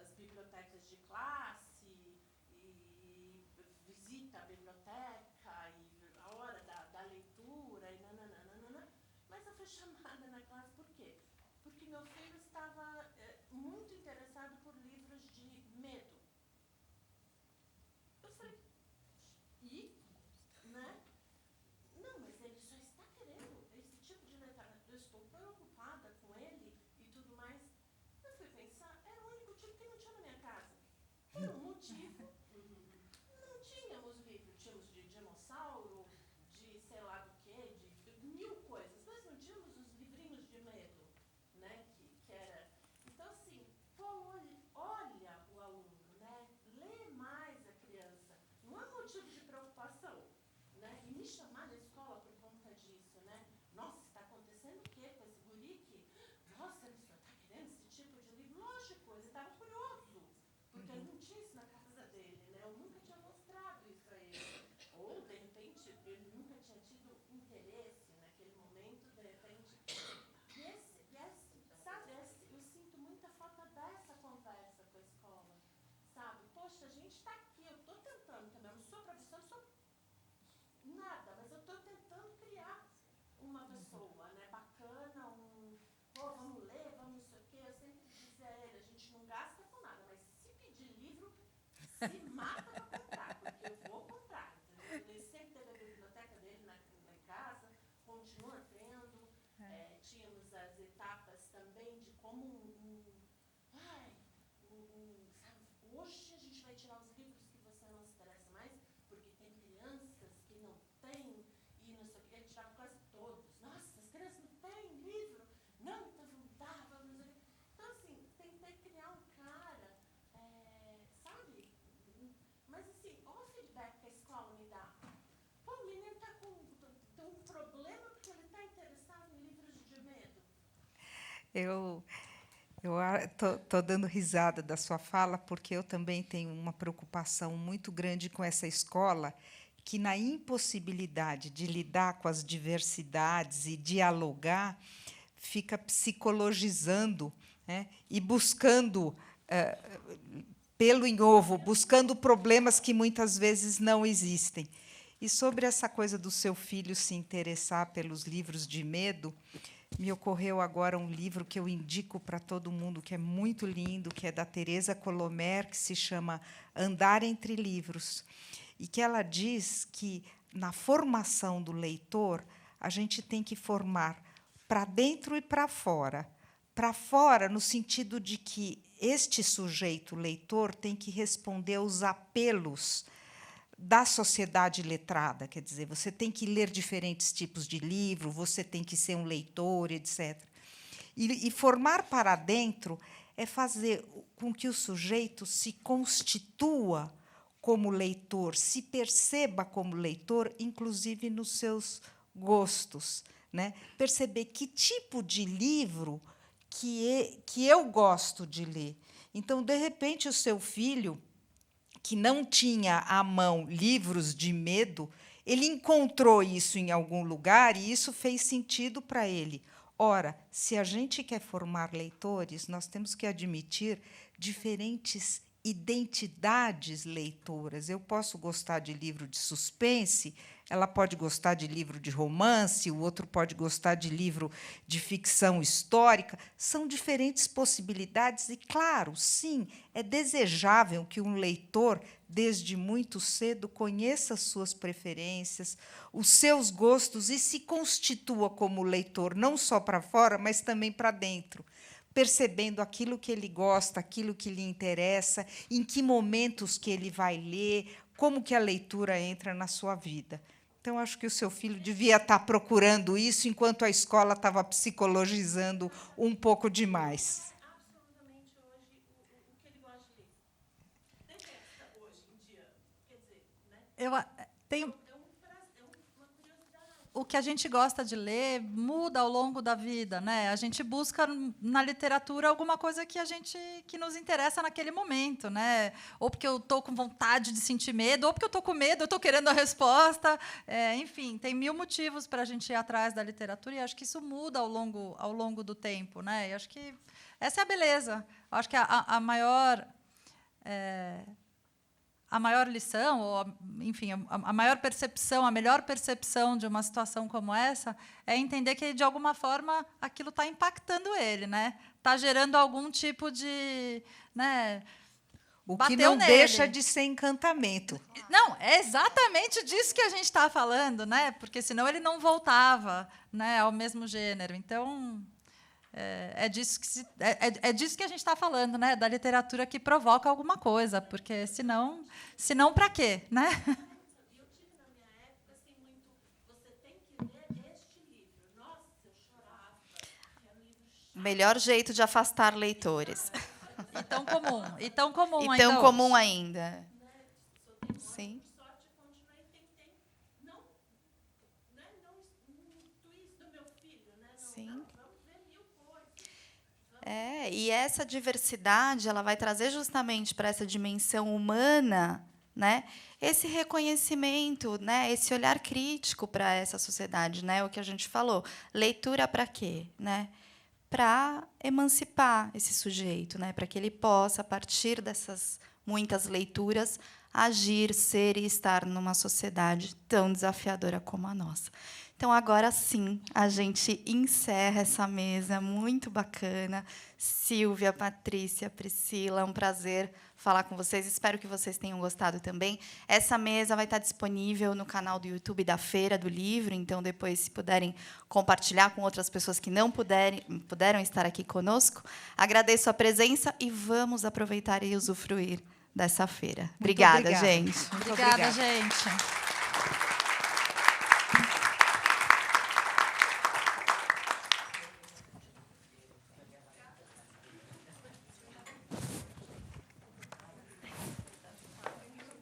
as bibliotecas de classe, e visita à biblioteca, e a hora da leitura, e nananana. Mas eu fui chamada na classe por quê? Porque meu filho estava muito interessado por livros de medo. Eu falei, e? Né? Não, mas ele só está querendo esse tipo de literatura. Eu estou preocupada com ele e tudo mais. Eu fui pensar, era o único tipo que não tinha na minha casa. Era um motivo. Não tínhamos livro, tínhamos de dinossauro, de sei lá do quê, de mil coisas, mas não tínhamos os livrinhos de medo, né? Que era. Então, assim, olha o aluno, né? Lê mais a criança. Não é motivo de preocupação, né? E me chamar na escola por conta disso, né? Nossa, está acontecendo o quê com esse guri que... Nossa, ele só está querendo esse tipo de livro? Lógico, ele estava curioso, porque ele não tinha isso na casa dele, né? Eu nunca tinha mostrado isso a ele. Ou, de repente, ele nunca tinha tido interesse naquele momento, de repente. Sabe, eu sinto muita falta dessa conversa com a escola. Sabe? Poxa, a gente está aqui, eu estou tentando também. Eu não sou professora, não sou nada, mas eu estou tentando criar uma pessoa, né? Bacana, vamos ler, vamos não sei o quê. Eu sempre dizia a ele, a gente não gasta com nada, mas se pedir livro, se mata para comprar, porque eu vou comprar. Entendeu? Ele sempre teve a biblioteca dele na casa, continua tendo. Tínhamos as etapas também de como sabe, hoje a gente vai tirar os livros que você não se interessa mais, porque tem crianças que não têm, e não sei o que, a gente tirava quase todos. Nossa, as crianças não têm livro? Não, então não dá, vamos ver. Então, assim, tentei criar um cara, sabe, Eu estou dando risada da sua fala, porque eu também tenho uma preocupação muito grande com essa escola, que, na impossibilidade de lidar com as diversidades e dialogar, fica psicologizando, né, e buscando pelo em ovo, buscando problemas que muitas vezes não existem. E sobre essa coisa do seu filho se interessar pelos livros de medo, me ocorreu agora um livro que eu indico para todo mundo, que é muito lindo, que é da Teresa Colomer, que se chama Andar entre Livros, e que ela diz que, na formação do leitor, a gente tem que formar para dentro e para fora. Para fora, no sentido de que este sujeito leitor tem que responder aos apelos da sociedade letrada, quer dizer, você tem que ler diferentes tipos de livro, você tem que ser um leitor, etc. E formar para dentro é fazer com que o sujeito se constitua como leitor, se perceba como leitor, inclusive nos seus gostos, né? Perceber que tipo de livro que eu gosto de ler. Então, de repente, o seu filho, que não tinha à mão livros de medo, ele encontrou isso em algum lugar e isso fez sentido para ele. Ora, se a gente quer formar leitores, nós temos que admitir diferentes identidades leitoras. Eu posso gostar de livro de suspense, ela pode gostar de livro de romance, o outro pode gostar de livro de ficção histórica. São diferentes possibilidades e, claro, sim, é desejável que um leitor, desde muito cedo, conheça as suas preferências, os seus gostos e se constitua como leitor, não só para fora, mas também para dentro, percebendo aquilo que ele gosta, aquilo que lhe interessa, em que momentos que ele vai ler, como que a leitura entra na sua vida. Então, acho que o seu filho devia estar procurando isso, enquanto a escola estava psicologizando um pouco demais. Absolutamente hoje o que ele gosta de ler. Detesta hoje em dia. Quer dizer, né? Eu tenho... uma curiosidade. O que a gente gosta de ler muda ao longo da vida, né? A gente busca na literatura alguma coisa que nos interessa naquele momento, né? Ou porque eu estou com vontade de sentir medo, ou porque eu estou com medo, eu estou querendo a resposta. Enfim, tem 1000 motivos para a gente ir atrás da literatura, e acho que isso muda ao longo do tempo, né? E acho que essa é a beleza. Acho que a maior lição, ou, enfim, a maior percepção, a melhor percepção de uma situação como essa é entender que, de alguma forma, aquilo está impactando ele, né? Está gerando algum tipo de... né, o que não deixa de ser encantamento. Não, é exatamente disso que a gente está falando, né? Porque, senão, ele não voltava, né, ao mesmo gênero. Então... É disso que a gente está falando, né? Da literatura que provoca alguma coisa, porque senão para quê, né? Eu tive na minha época assim muito. Você tem que ler este livro. Nossa, eu chorava. É um livro chato. Melhor jeito de afastar leitores. E tão comum E ainda. tão comum hoje. ainda. Sim. Sorte, eu continuei. Tem não twist do meu filho, né? Sim. Vamos ver 1000 coisas. E essa diversidade ela vai trazer justamente para essa dimensão humana, né, esse reconhecimento, né, esse olhar crítico para essa sociedade, né, o que a gente falou. Leitura para quê? Né? Para emancipar esse sujeito, né, para que ele possa, a partir dessas muitas leituras, agir, ser e estar numa sociedade tão desafiadora como a nossa. Então, agora sim, a gente encerra essa mesa muito bacana. Sílvia, Patrícia, Priscila, é um prazer falar com vocês. Espero que vocês tenham gostado também. Essa mesa vai estar disponível no canal do YouTube da Feira do Livro, então, depois, se puderem compartilhar com outras pessoas que não puderam estar aqui conosco. Agradeço a presença e vamos aproveitar e usufruir dessa feira. Obrigada, gente. Obrigada, gente.